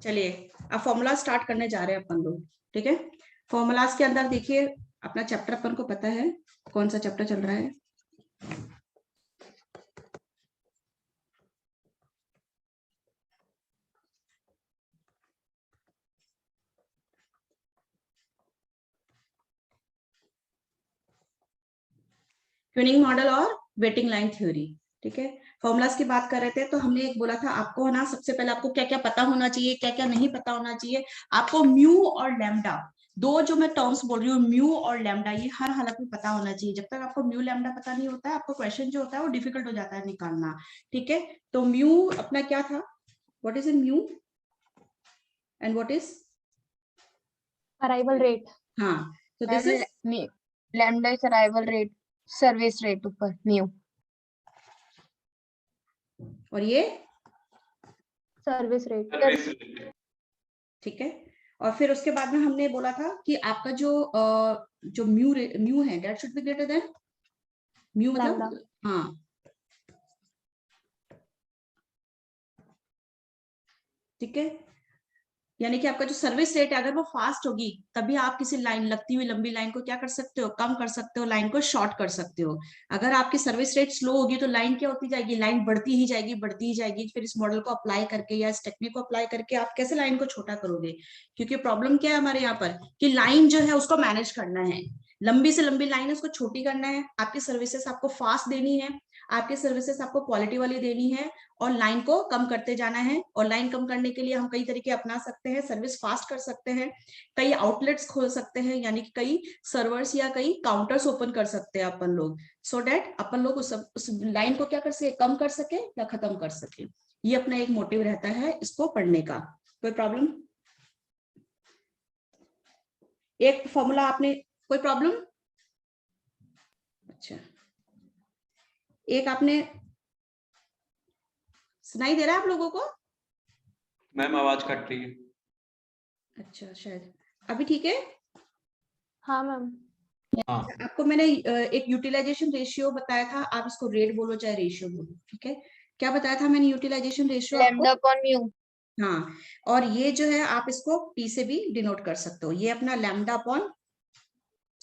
चलिए अब formula start करने जा रहे हैं अपन लोग, ठीक है। फॉर्मूलाज के अंदर देखिए अपना चैप्टर अपन को पता है कौन सा चैप्टर चल रहा है। ट्यूनिंग मॉडल और वेटिंग लाइन थ्योरी, ठीक है। फॉर्मूलाज की बात कर रहे थे तो हमने एक बोला था आपको ना, सबसे पहले आपको क्या क्या पता होना चाहिए, क्या क्या नहीं पता होना चाहिए। आपको म्यू और लैम्डा, दो जो मैं टर्म्स बोल रही हूँ, म्यू और लैम्डा, ये हर हालत में पता होना चाहिए। जब तक आपको म्यू लैम्डा पता नहीं होता है, आपको क्वेश्चन जो होता है वो डिफिकल्ट हो जाता है निकालना, ठीक है। तो म्यू अपना क्या था, what is in mu and what is arrival rate. हाँ, तो this is lambda is arrival rate, service rate ऊपर म्यू, और ये सर्विस रेट, ठीक है। और फिर उसके बाद में हमने बोला था कि आपका जो म्यू है that should be greater than mu, मतलब हाँ, ठीक है। यानी कि आपका जो सर्विस रेट है अगर वो फास्ट होगी तभी आप किसी लाइन, लगती हुई लंबी लाइन को क्या कर सकते हो, कम कर सकते हो, लाइन को शॉर्ट कर सकते हो। अगर आपकी सर्विस रेट स्लो होगी तो लाइन क्या होती जाएगी, लाइन बढ़ती ही जाएगी, बढ़ती ही जाएगी। फिर इस मॉडल को अप्लाई करके या इस टेक्निक को अप्लाई करके आप कैसे लाइन को छोटा करोगे, क्योंकि प्रॉब्लम क्या है हमारे यहाँ पर कि लाइन जो है उसको मैनेज करना है, लंबी से लंबी लाइन है उसको छोटी करना है। आपकी सर्विसेज आपको फास्ट देनी है, आपकी सर्विसेज आपको क्वालिटी वाली देनी है, और लाइन को कम करते जाना है। और लाइन कम करने के लिए हम कई तरीके अपना सकते हैं, सर्विस फास्ट कर सकते हैं, कई आउटलेट्स खोल सकते हैं, यानी कि कई सर्वर्स या कई काउंटर्स ओपन कर सकते हैं अपन लोग, सो दैट अपन लोग उस लाइन को क्या कर सके, कम कर सके या खत्म कर सके। ये अपना एक मोटिव रहता है इसको पढ़ने का। कोई प्रॉब्लम? एक फॉर्मूला आपने, कोई प्रॉब्लम? अच्छा, एक आपने, सुनाई दे रहा है आप लोगों को? मैम आवाज कट रही है। अच्छा, शायद अभी ठीक है। हाँ मैम। हाँ। आपको मैंने एक यूटिलाइजेशन रेशियो बताया था, आप इसको रेट बोलो चाहे रेशियो बोलो, ठीक है। क्या बताया था मैंने यूटिलाइजेशन रेशियो आपको? Lambda upon mu. हाँ, और ये जो है आप इसको पी से भी डिनोट कर सकते हो, ये अपना लैम्डा अपॉन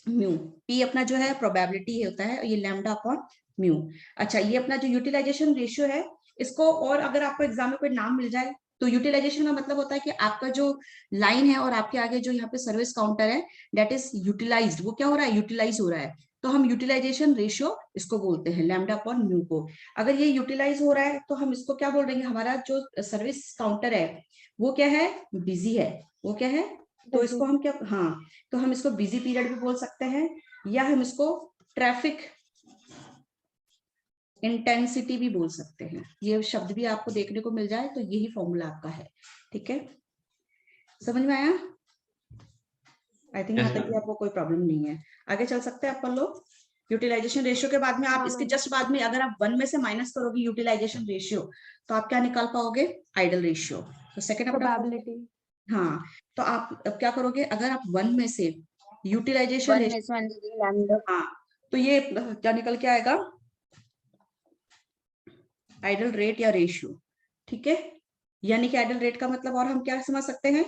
म्यू। पी अपना जो है प्रोबेबिलिटी होता है, ये लैम्डा अपॉन म्यू। अच्छा, ये अपना जो यूटिलाइजेशन रेशियो है, इसको और अगर आपको एग्जाम में कोई नाम मिल जाए तो यूटिलाइजेशन का मतलब होता है कि आपका जो लाइन है और आपके आगे जो यहाँ पे सर्विस काउंटर है दैट इज यूटिलाइज्ड, वो क्या हो रहा है, यूटिलाइज हो रहा है। तो हम यूटिलाइजेशन रेशियो इसको बोलते हैं, लैम्डा अपॉन म्यू को। अगर ये यूटिलाइज हो रहा है तो हम इसको क्या बोल देंगे, हमारा जो सर्विस काउंटर है वो क्या है, बिजी है, वो क्या है, तो इसको हम क्या, हाँ, तो हम इसको बिजी पीरियड भी बोल सकते हैं, या हम इसको ट्रैफिक इंटेंसिटी भी बोल सकते हैं। ये शब्द भी आपको देखने को मिल जाए तो यही फॉर्मूला आपका है, ठीक है। समझ में आया? आई थिंक यहाँ तक भी आपको कोई प्रॉब्लम नहीं है। आगे चल सकते हैं अपन लोग। यूटिलाइजेशन रेशियो के बाद में आप इसके जस्ट बाद में अगर आप 1 में से माइनस करोगे यूटिलाइजेशन रेशियो तो आप क्या निकाल पाओगे, आइडल रेशियो। तो सेकंड अपना, हाँ, तो आप अब क्या करोगे, अगर आप 1 में से यूटिलाइजेशन रेशियो, हाँ, तो ये क्या निकल के आएगा, आइडल रेट या रेशियो, ठीक है। यानी कि आइडल रेट का मतलब और हम क्या समझ सकते हैं,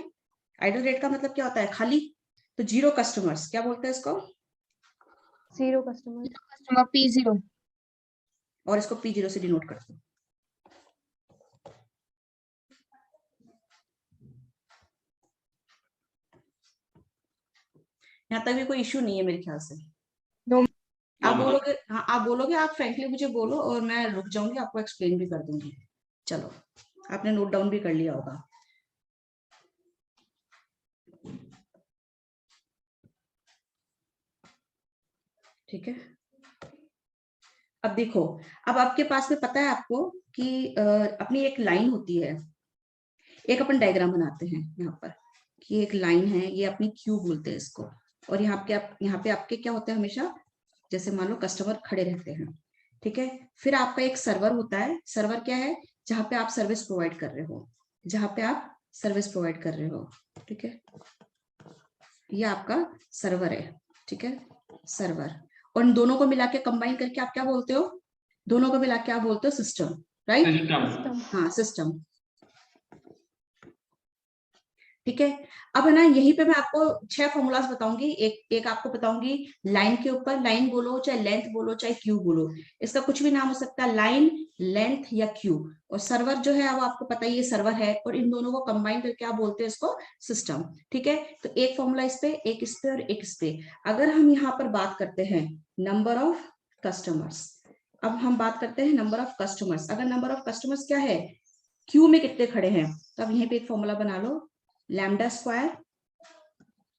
आइडल रेट का मतलब क्या होता है, खाली, तो जीरो कस्टमर्स, क्या बोलते हैं इसको, जीरो कस्टमर, P0, और इसको P0 से डिनोट करते हैं। यहाँ तक भी कोई इश्यू नहीं है मेरे ख्याल से। आप बोलोगे, हाँ आप बोलोगे, आप फ्रेंकली मुझे बोलो और मैं रुक जाऊंगी, आपको एक्सप्लेन भी कर दूंगी। चलो, आपने नोट डाउन भी कर लिया होगा, ठीक है। अब देखो, अब आपके पास में पता है आपको कि अपनी एक लाइन होती है, एक अपन डायग्राम बनाते हैं यहाँ पर कि एक लाइन है, ये अपनी क्यू बोलते हैं इसको, और यहाँ पे आपके क्या होता है हमेशा, जैसे मान लो कस्टमर खड़े रहते हैं, ठीक है। फिर आपका एक सर्वर होता है, सर्वर क्या है, जहां पे आप सर्विस प्रोवाइड कर रहे हो, जहां पे आप सर्विस प्रोवाइड कर रहे हो, ठीक है। ये आपका सर्वर है, ठीक है, सर्वर। और इन दोनों को मिला के कंबाइन करके आप क्या बोलते हो, दोनों को मिला के आप बोलते हो सिस्टम, राइट, हाँ सिस्टम। ठीक है। अब है ना, यहीं पे मैं आपको 6 फॉर्मूलाज बताऊंगी। एक आपको बताऊंगी लाइन के ऊपर, लाइन बोलो चाहे लेंथ बोलो चाहे क्यू बोलो, इसका कुछ भी नाम हो सकता है, लाइन, लेंथ या क्यू। और सर्वर जो है वो आपको पता ही है सर्वर है, और इन दोनों को कंबाइन करके आप बोलते हैं इसको सिस्टम। ठीक है, तो एक फॉर्मूला इस पे, एक इस पे और एक इस पे। अगर हम यहाँ पर बात करते हैं नंबर ऑफ कस्टमर्स, अब हम बात करते हैं नंबर ऑफ कस्टमर्स। अगर नंबर ऑफ कस्टमर्स क्या है, क्यू में कितने खड़े हैं, तो अब यहीं पे एक फॉर्मूला बना लो, लैम्डा स्क्वायर।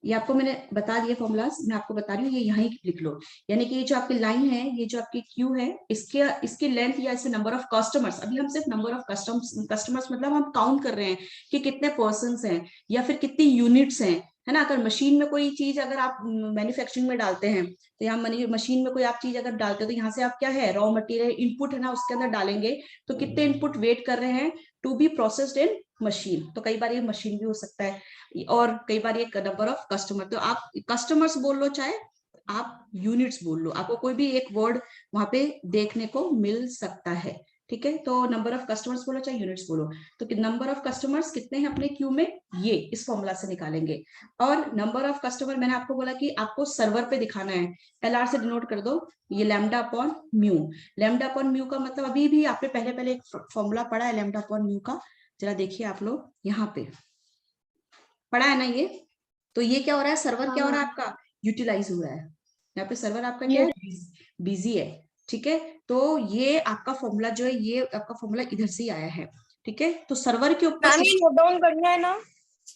ये आपको मैंने बता दिया फॉर्मूलाज, मैं आपको बता रही हूँ, ये यहीं लिख लो। यानी कि ये जो आपकी लाइन है, ये जो आपकी क्यू है, इसकी लेंथ या इसमें नंबर ऑफ कस्टमर्स, अभी हम सिर्फ नंबर ऑफ कस्टमर्स मतलब हम काउंट कर रहे हैं कि कितने पर्सन्स हैं या फिर कितनी यूनिट्स हैं, है ना। अगर मशीन में कोई चीज अगर आप मैन्युफैक्चरिंग में डालते हैं, तो यहाँ मशीन में कोई आप चीज अगर डालते हो, तो यहाँ से आप क्या है, रॉ मटेरियल इनपुट है ना, उसके अंदर डालेंगे, तो कितने इनपुट वेट कर रहे हैं to be processed in machine. तो कई बार ये मशीन भी हो सकता है, और कई बार ये नंबर ऑफ कस्टमर। तो आप कस्टमर्स बोल लो चाहे आप यूनिट्स बोल लो, आपको कोई भी एक वर्ड वहां पे देखने को मिल सकता है। ठीक है, तो नंबर ऑफ कस्टमर्स बोलो चाहे यूनिट्स बोलो, तो नंबर ऑफ कस्टमर्स कितने हैं अपने क्यू में, ये इस फॉर्मूला से निकालेंगे। और नंबर ऑफ कस्टमर मैंने आपको बोला कि आपको सर्वर पे दिखाना है, LR से डिनोट कर दो, ये lambda upon mu. Lambda upon mu का मतलब अभी भी आपने पहले एक फॉर्मूला पढ़ा है लैम्डा अपॉन म्यू का, जरा देखिए आप लोग यहाँ पे पढ़ा है ना ये। तो ये क्या हो रहा है, सर्वर क्या हो रहा है आपका, यूटिलाइज हो रहा है। यहाँ पे सर्वर आपका क्या है, बिजी है। ठीक है, तो ये आपका फॉर्मूला जो है, ये आपका फॉर्मूला इधर से ही आया है। ठीक है, तो सर्वर के ऊपर नोट डाउन करना है ना,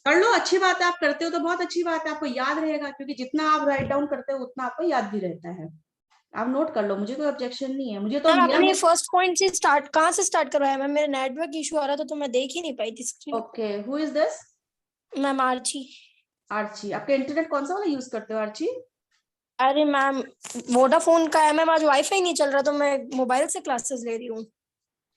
कर लो, अच्छी बात है, आप करते हो तो बहुत अच्छी बात है, आपको याद रहेगा, क्योंकि जितना आप राइट डाउन करते हो उतना आपको याद भी रहता है। आप नोट कर लो, मुझे कोई ऑब्जेक्शन नहीं है, मुझे तो मेरा आपने फर्स्ट पॉइंट से स्टार्ट कहाँ से स्टार्ट करवाया मैम, मेरा नेटवर्क इशू आ रहा था तो मैं देख ही नहीं पाई थी screen. Okay, who is this, ma'am Archi. Archi. आपका इंटरनेट कौन सा वाला यूज करते हो आर्ची? अरे मैम वोडाफोन का है मैम, आज वाईफाई नहीं चल रहा तो मैं मोबाइल से क्लासेस ले रही हूँ।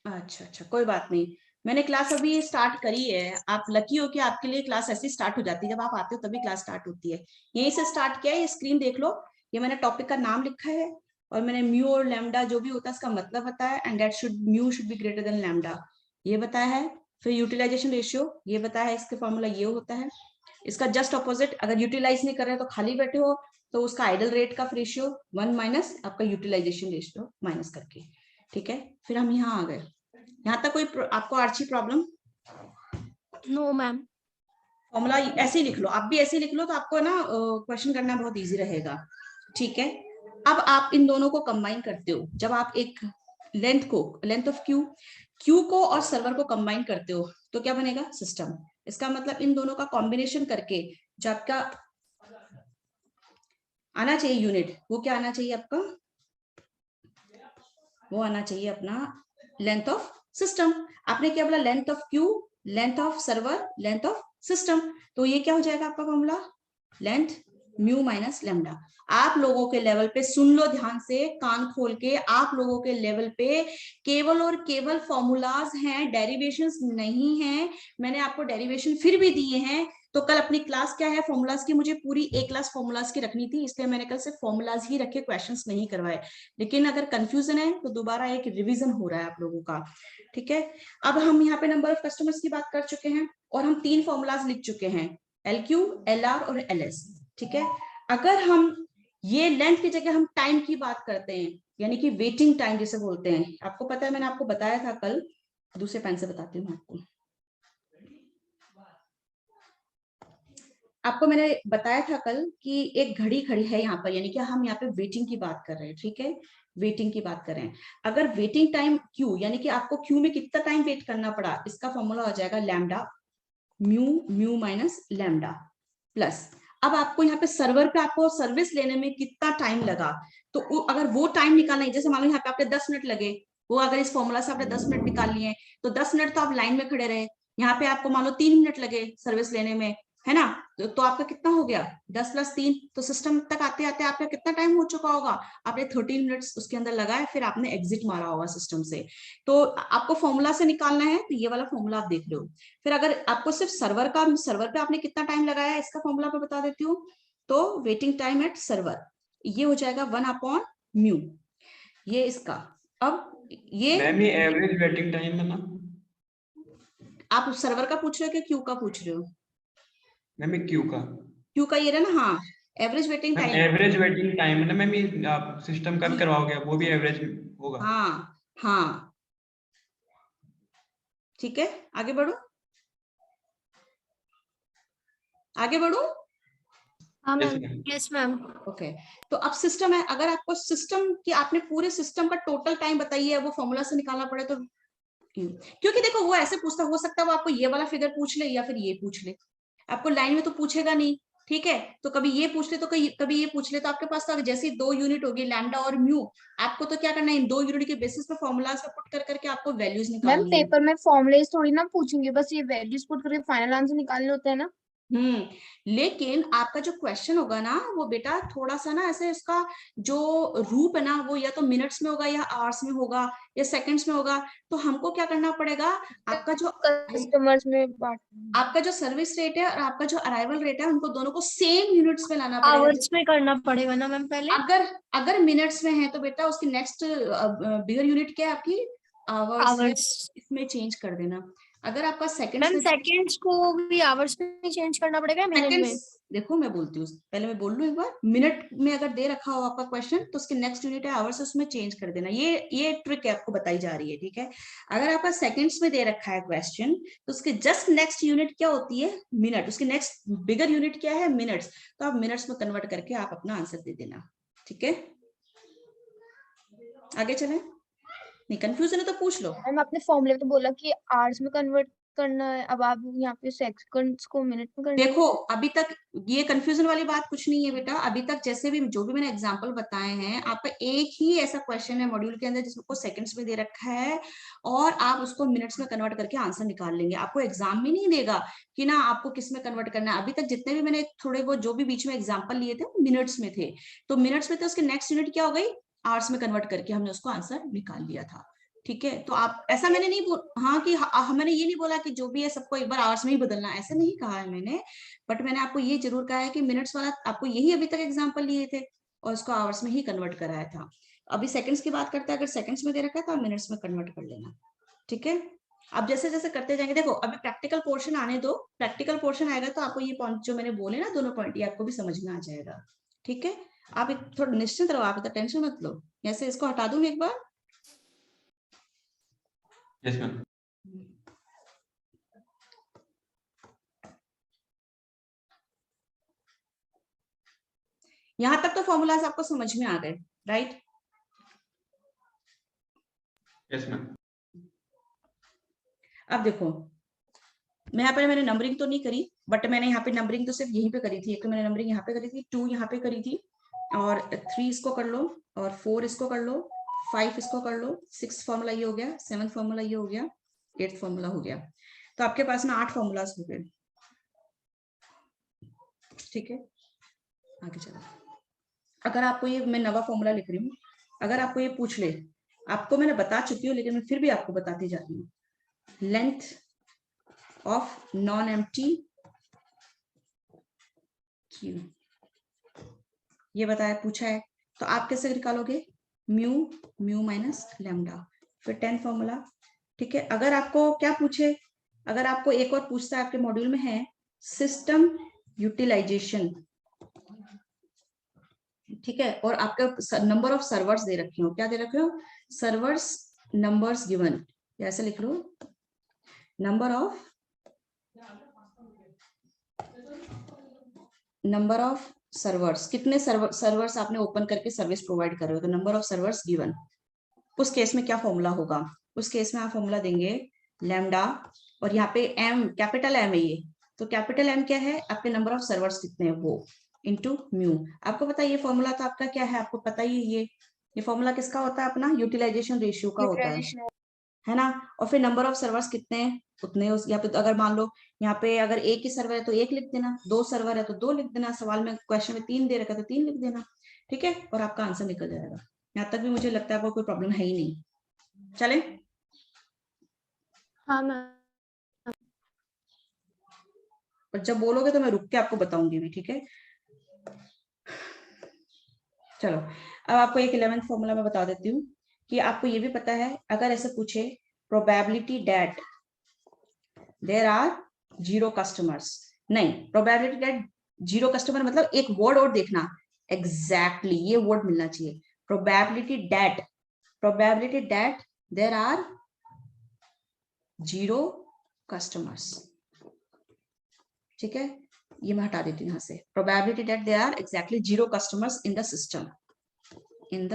अच्छा अच्छा, कोई बात नहीं, मैंने क्लास अभी स्टार्ट करी है। आप लकी हो कि आपके लिए क्लास ऐसी स्टार्ट हो जाती है, जब आप आते हो तभी क्लास स्टार्ट होती है। यहीं से स्टार्ट किया है, ये स्क्रीन देख लो, ये मैंने टॉपिक का नाम लिखा है, और मैंने म्यू और लैम्डा जो भी होता है इसका मतलब बताया, and that should mu should be greater than lambda, ये बताया है। फिर यूटिलाइजेशन रेशियो ये बताया है, इसके फॉर्मूला ये होता है। इसका जस्ट ऑपोजिट, अगर यूटिलाइज नहीं कर रहे तो खाली बैठे हो, तो उसका आइडल रेट का रेशियो 1 माइनस आपका यूटिलाइजेशन रेशियो माइनस करके। ठीक है, फिर हम यहाँ आ गए। यहाँ तक कोई आपको Archi problem? No ma'am. Formula ऐसे ही लिख लो, आप भी ऐसे ही लिख लो, तो आपको ना क्वेश्चन करना बहुत इजी रहेगा। ठीक है, अब आप इन दोनों को कंबाइन करते हो, जब आप एक लेंथ ऑफ क्यू को और सर्वर को कंबाइन करते हो, तो क्या बनेगा, सिस्टम। इसका मतलब इन दोनों का कॉम्बिनेशन करके जो आपका आना चाहिए यूनिट, वो क्या आना चाहिए आपका, वो आना चाहिए अपना लेंथ ऑफ सिस्टम। आपने क्या बोला, length of Q, length of server, length of system. तो ये क्या हो जाएगा आपका formula, length mu minus lambda. आप लोगों के लेवल पे सुन लो ध्यान से, कान खोल के, आप लोगों के लेवल पे केवल और केवल फॉर्मूलाज हैं, डेरिवेशंस नहीं है। मैंने आपको डेरिवेशन फिर भी दिए हैं, तो कल अपनी क्लास क्या है फॉर्मूलाज की, मुझे पूरी एक क्लास फॉर्मूलाज की रखनी थी, इसलिए मैंने कल सिर्फ फॉर्मूलाज ही रखे, क्वेश्चंस नहीं करवाए। लेकिन अगर कंफ्यूजन है तो दोबारा एक रिवीजन हो रहा है आप लोगों का। ठीक है, अब हम यहाँ पे नंबर ऑफ कस्टमर्स की बात कर चुके हैं, और हम 3 फॉर्मूलाज लिख चुके हैं, LQ, LR और LS। ठीक है, अगर हम ये लेंथ की जगह हम टाइम की बात करते हैं, यानी कि वेटिंग टाइम जिसे बोलते हैं, आपको पता है मैंने आपको बताया था कल, दूसरे पेन से बताती हूँ आपको मैंने बताया था कल कि एक घड़ी खड़ी है यहाँ पर, यानी कि हम यहाँ पे वेटिंग की बात कर रहे हैं। ठीक है, वेटिंग की बात कर रहे हैं। अगर वेटिंग टाइम क्यू, यानी कि आपको क्यू में कितना टाइम वेट करना पड़ा, इसका फॉर्मूला हो जाएगा lambda mu minus lambda plus. अब आपको यहाँ पे सर्वर पे आपको सर्विस लेने में कितना टाइम लगा, तो अगर वो टाइम निकालना है, जैसे मान लो यहाँ पे आपके 10 मिनट लगे, वो अगर इस फॉर्मूला से आपने 10 मिनट निकाल लिए, तो 10 मिनट तो आप लाइन में खड़े रहे। यहाँ पे आपको मान लो 3 मिनट लगे सर्विस लेने में, है ना, तो आपका कितना हो गया, 10 + 3, तो सिस्टम तक आते आते आपका कितना टाइम हो चुका होगा, आपने 13 मिनट्स उसके अंदर लगाए, फिर आपने एग्जिट मारा होगा सिस्टम से। तो आपको फॉर्मूला से निकालना है, तो ये वाला फॉर्मूला आप देख लो। फिर अगर आपको सिर्फ सर्वर पे आपने कितना टाइम लगाया, इसका फॉर्मूला मैं बता देती हूँ। तो वेटिंग टाइम एट सर्वर ये हो जाएगा 1/μ, ये इसका। अब ये मैम ये एवरेज वेटिंग टाइम है ना? आप सर्वर का पूछ रहे हो कि क्यू का पूछ रहे हो? मैम ये क्यू का। क्यू का ये रहा ना, हाँ, average waiting ma'am time. Average waiting time है ना मैम, ये आप सिस्टम का भी जी, करवाओगे, वो भी एवरेज होगा। हाँ हाँ, ठीक है, आगे बढ़ो, आगे बढ़ो। हाँ yes ma'am. Ma'am. Yes ma'am. Okay, तो अब सिस्टम है, अगर आपको सिस्टम की आपने पूरे सिस्टम का टोटल टाइम बताइए, वो फॉर्मूला से निकालना पड़े तो क्योंकि देखो वो ऐसे पूछता, हो सकता है वो आपको ये वाला फिगर पूछ ले या फिर ये पूछ ले, आपको लाइन में तो पूछेगा नहीं, ठीक है, तो कभी ये पूछ ले तो कभी ये पूछ ले, तो आपके पास तो जैसे ही 2 यूनिट होगी लैम्डा और म्यू, आपको तो क्या करना है, इन 2 यूनिट के बेसिस पे फॉर्मूलाज पे पुट कर करके आपको वैल्यूज मैम निकालनी है। पेपर में फॉर्मुलेस थोड़ी ना पूछेंगे, बस ये वैल्यूज पुट करके फाइनल आंसर निकालने होते हैं ना। लेकिन आपका जो क्वेश्चन होगा ना वो बेटा थोड़ा सा ना ऐसे, इसका जो रूप है ना वो या तो मिनट्स में होगा या आवर्स में होगा या सेकंड्स में होगा, तो हमको क्या करना पड़ेगा, आपका जो कस्टमर्स में बांट आपका जो सर्विस रेट है और आपका जो अराइवल रेट है उनको दोनों को सेम यूनिट्स में लाना पड़ेगा। आवर्स में करना पड़ेगा ना मैम पहले। अगर अगर मिनट्स में है तो बेटा उसकी नेक्स्ट बिगर यूनिट क्या है आपकी, आवर्स है, आवर्स। इसमें चेंज कर देना। अगर आपका सेकंड्स मैम में, सेकंड्स को भी आवर्स में चेंज करना पड़ेगा मिनट में। सेकंड्स, देखो मैं बोलती हूँ, पहले मैं बोल लूँ एक बार, मिनट में अगर दे रखा हो आपका क्वेश्चन तो उसकी नेक्स्ट यूनिट है आवर्स, उसमें चेंज कर देना, ये ट्रिक है आपको बताई जा रही है, ठीक है। अगर आपका सेकंड्स में दे रखा है क्वेश्चन तो उसके जस्ट नेक्स्ट यूनिट क्या होती है, मिनट, उसकी नेक्स्ट बिगर यूनिट क्या है, मिनट्स, तो आप मिनट्स में कन्वर्ट करके आप अपना आंसर दे देना, ठीक है। आगे चले, नहीं कंफ्यूजन है तो पूछ लो। मैम आपने फॉर्मूले में तो बोला कि आवर्स में कन्वर्ट करना है, अब आप यहाँ पे सेकंड्स को मिनट में करना है। देखो अभी तक ये कंफ्यूजन वाली बात कुछ नहीं है बेटा, अभी तक जैसे भी जो भी मैंने एग्जांपल बताए हैं, आपका एक ही ऐसा क्वेश्चन है मॉड्यूल के अंदर जिसको सेकंड्स में दे रखा है और आप उसको मिनट्स में कन्वर्ट करके आंसर निकाल लेंगे। आपको एग्जाम में नहीं देगा कि ना आपको किस में कन्वर्ट करना है। अभी तक जितने भी मैंने थोड़े वो जो भी बीच में एग्जाम्पल लिए थे मिनट्स में थे, तो मिनट्स में थे, उसके नेक्स्ट यूनिट क्या हो गई, आवर्स में कन्वर्ट करके हमने उसको आंसर निकाल लिया था, ठीक है। तो आप ऐसा मैंने नहीं हाँ कि मैंने ये नहीं बोला कि जो भी है सबको एक बार आवर्स में ही बदलना, ऐसे नहीं कहा है मैंने, बट मैंने आपको ये जरूर कहा है कि मिनट्स वाला आपको यही अभी तक एग्जांपल लिए थे और उसको आवर्स में ही कन्वर्ट कराया था। अभी सेकंड्स की बात करते हैं, अगर सेकंड्स में दे रखा है तो आप मिनट्स में कन्वर्ट कर लेना, ठीक है। अब जैसे जैसे करते जाएंगे, देखो अभी प्रैक्टिकल पोर्शन आने दो, प्रैक्टिकल पोर्शन आएगा तो आपको ये पॉइंट जो मैंने बोले ना, दोनों पॉइंट ये आपको भी समझ में आ जाएगा, ठीक है। आप एक थोड़ा निश्चिंत रहो, आप इतना टेंशन मत लो। ऐसे इसको हटा दूं एक बार। Yes ma'am. यहां तक तो फॉर्मूलाज आपको समझ में आ गए, राइट। Yes ma'am. अब देखो मैं यहाँ पे मैंने नंबरिंग तो नहीं करी, बट मैंने यहाँ पे नंबरिंग तो सिर्फ यहीं पे करी थी। एक तो मैंने नंबरिंग यहाँ पे करी थी, 2 यहाँ पे करी थी, और 3 इसको कर लो, और 4 इसको कर लो, 5 इसको कर लो, 6 फॉर्मूला ये हो गया, 7 फॉर्मूला ये हो गया, 8 फॉर्मूला हो गया। तो आपके पास में 8 फॉर्मूलाज हो गए, ठीक है। आगे चलो, अगर आपको ये मैं नवा फॉर्मूला लिख रही हूँ, अगर आपको ये पूछ ले, आपको मैंने बता चुकी हूँ लेकिन मैं फिर भी आपको बताती जा रही हूँ, length of non empty Q, ये बताया पूछा है, तो आप कैसे निकालोगे, म्यू, म्यू माइनस लैम्डा, फिर 10 फॉर्मूला, ठीक है। अगर आपको क्या पूछे, अगर आपको एक और पूछता है, आपके मॉड्यूल में है सिस्टम यूटिलाइजेशन, ठीक है, और आपका नंबर ऑफ सर्वर्स दे रखे हो, क्या दे रखे हो, सर्वर्स नंबर्स गिवन, ऐसे लिख लो, नंबर ऑफ सर्वर्स, कितने सर्वर्स आपने ओपन करके सर्विस प्रोवाइड कर रहे हो, तो नंबर ऑफ सर्वर्स गिवन। उस केस में क्या फॉर्मूला होगा, उस केस में आप फॉर्मूला देंगे लैम्डा, और यहाँ पे एम कैपिटल एम है ये, तो कैपिटल एम क्या है, आपके नंबर ऑफ सर्वर्स कितने हैं वो, इनटू म्यू। आपको पता है ये फॉर्मूला तो आपका क्या है, आपको पता ही ये फॉर्मूला किसका होता है, अपना यूटिलाइजेशन रेशियो का होता है ना। और फिर नंबर ऑफ सर्वर्स कितने हैं उतने, उस यहाँ पे अगर मान लो यहाँ पे अगर एक ही सर्वर है तो 1 लिख देना, 2 सर्वर है तो 2 लिख देना, सवाल में क्वेश्चन में 3 दे रखा है तो 3 लिख देना, ठीक है, और आपका आंसर निकल जाएगा। यहाँ तक भी मुझे लगता है आपको कोई प्रॉब्लम है ही नहीं, चले। हाँ मैम। और जब बोलोगे तो मैं रुक के आपको बताऊंगी भी, ठीक है। चलो अब आपको एक 11th फॉर्मूला में बता देती हूँ कि आपको ये भी पता है, अगर ऐसे पूछे probability that there are 0 customers, नहीं, प्रोबेबिलिटी दैट 0 कस्टमर मतलब एक वर्ड और देखना, एग्जैक्टली ये वर्ड मिलना चाहिए, probability that there are 0 customers. ठीक है, ये मैं हटा देती हूँ यहाँ से, probability that there are exactly 0 customers in the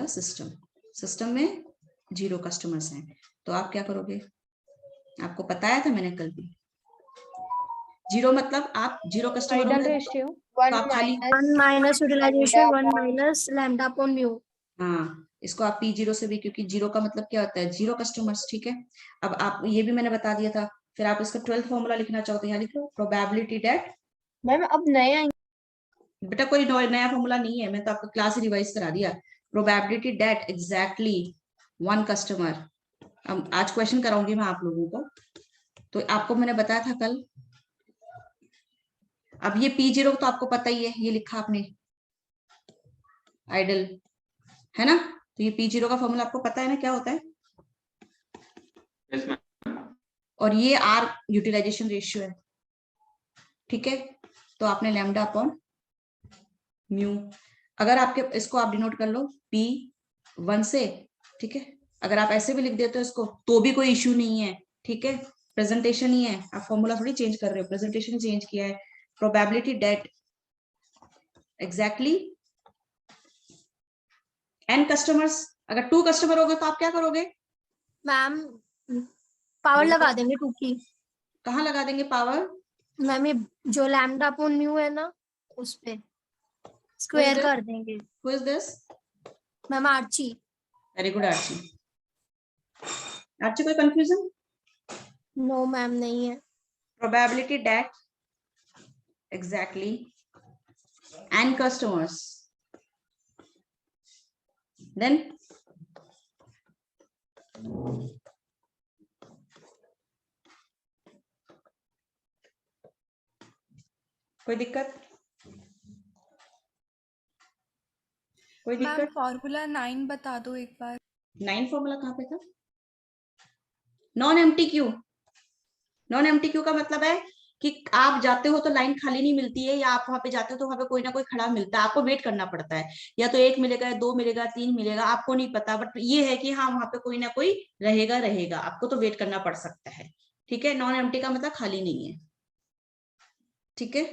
system, system में 0 कस्टमर्स हैं। तो आप क्या करोगे, आपको बताया था मैंने कल भी, 0 मतलब आप 0 कस्टमर आइडियल होंगे रेशियो तो आप खाली 1 minus utilization 1 minus lambda upon mu. हाँ, इसको आप P0 से भी, क्योंकि 0 का मतलब क्या होता है, 0 कस्टमर्स। ठीक है, अब आप ये भी मैंने बता दिया था, फिर आप इसका 12th फॉर्मूला लिखना चाहो तो यहाँ लिखो, प्रोबेबिलिटी दैट, मैम अब नए आएंगे। बेटा कोई नया फॉर्मूला नहीं है, मैं तो आपको क्लास ही रिवाइज करा दिया, प्रोबेबिलिटी दैट एग्जैक्टली 1 कस्टमर। अब आज क्वेश्चन कराऊंगी मैं आप लोगों को, तो आपको मैंने बताया था कल, अब ये P0 तो आपको पता ही है, ये लिखा आपने आइडल, है ना, तो ये P0 का फॉर्मूला आपको पता है ना क्या होता है, यस मैम। और ये R यूटिलाइजेशन रेशियो है। ठीक है, तो आपने लैम्डा अपॉन म्यू, अगर आपके इसको आप डिनोट कर लो P1 से। ठीक है, अगर आप ऐसे भी लिख देते हो इसको तो भी कोई इश्यू नहीं है। ठीक है, प्रेजेंटेशन ही है, आप फॉर्मूला थोड़ी चेंज कर रहे हो, प्रेजेंटेशन चेंज किया है। Probability that exactly n customers, अगर 2 कस्टमर होगा तो आप क्या करोगे, मैम पावर लगा देंगे 2 की। कहाँ लगा देंगे पावर, मैम ये जो लैम्डा अपॉन म्यू है ना उस पे स्क्वायर कर देंगे। Who is this, ma'am Archi. Very good Archi. Archi कोई कंफ्यूजन, नो मैम नहीं है। Probability that exactly n customers, then कोई दिक्कत, कोई मैम दिक्कत, फॉर्मूला 9 बता दो एक बार। 9 फॉर्मूला कहाँ पे था, नॉन एमटीक्यू। नॉन एमटीक्यू का मतलब है कि आप जाते हो तो लाइन खाली नहीं मिलती है, या आप वहां पे जाते हो तो वहां पे कोई ना कोई खड़ा मिलता है, आपको वेट करना पड़ता है, या तो 1 मिलेगा, 2 मिलेगा, 3 मिलेगा, आपको नहीं पता, बट ये है कि हाँ वहां पे कोई ना कोई रहेगा, आपको तो वेट करना पड़ सकता है। ठीक है, नॉन एम्प्टी का मतलब खाली नहीं है। ठीक है,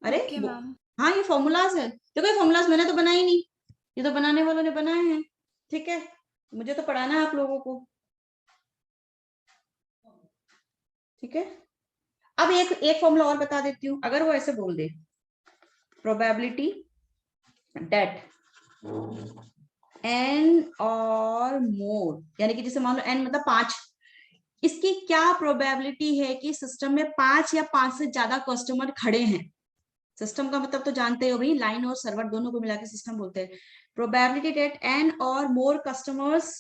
अरे ओके मैम। हाँ ये फॉर्मूलाज है, देखो ये फॉर्मूलाज मैंने तो बनाए नहीं, ये तो बनाने वालों ने बनाए हैं। ठीक है, मुझे तो पढ़ाना है आप लोगों को। ठीक है, अब एक फॉर्मूला और बता देती हूँ, अगर वो ऐसे बोल दे, प्रोबेबिलिटी दैट n और मोर, यानी कि जैसे मान लो n मतलब 5, इसकी क्या प्रोबेबिलिटी है कि सिस्टम में 5 या 5 से ज्यादा कस्टमर खड़े हैं। सिस्टम का मतलब तो जानते हो भाई, लाइन और सर्वर दोनों को मिला के सिस्टम बोलते हैं। प्रोबेबिलिटी दैट n और more customers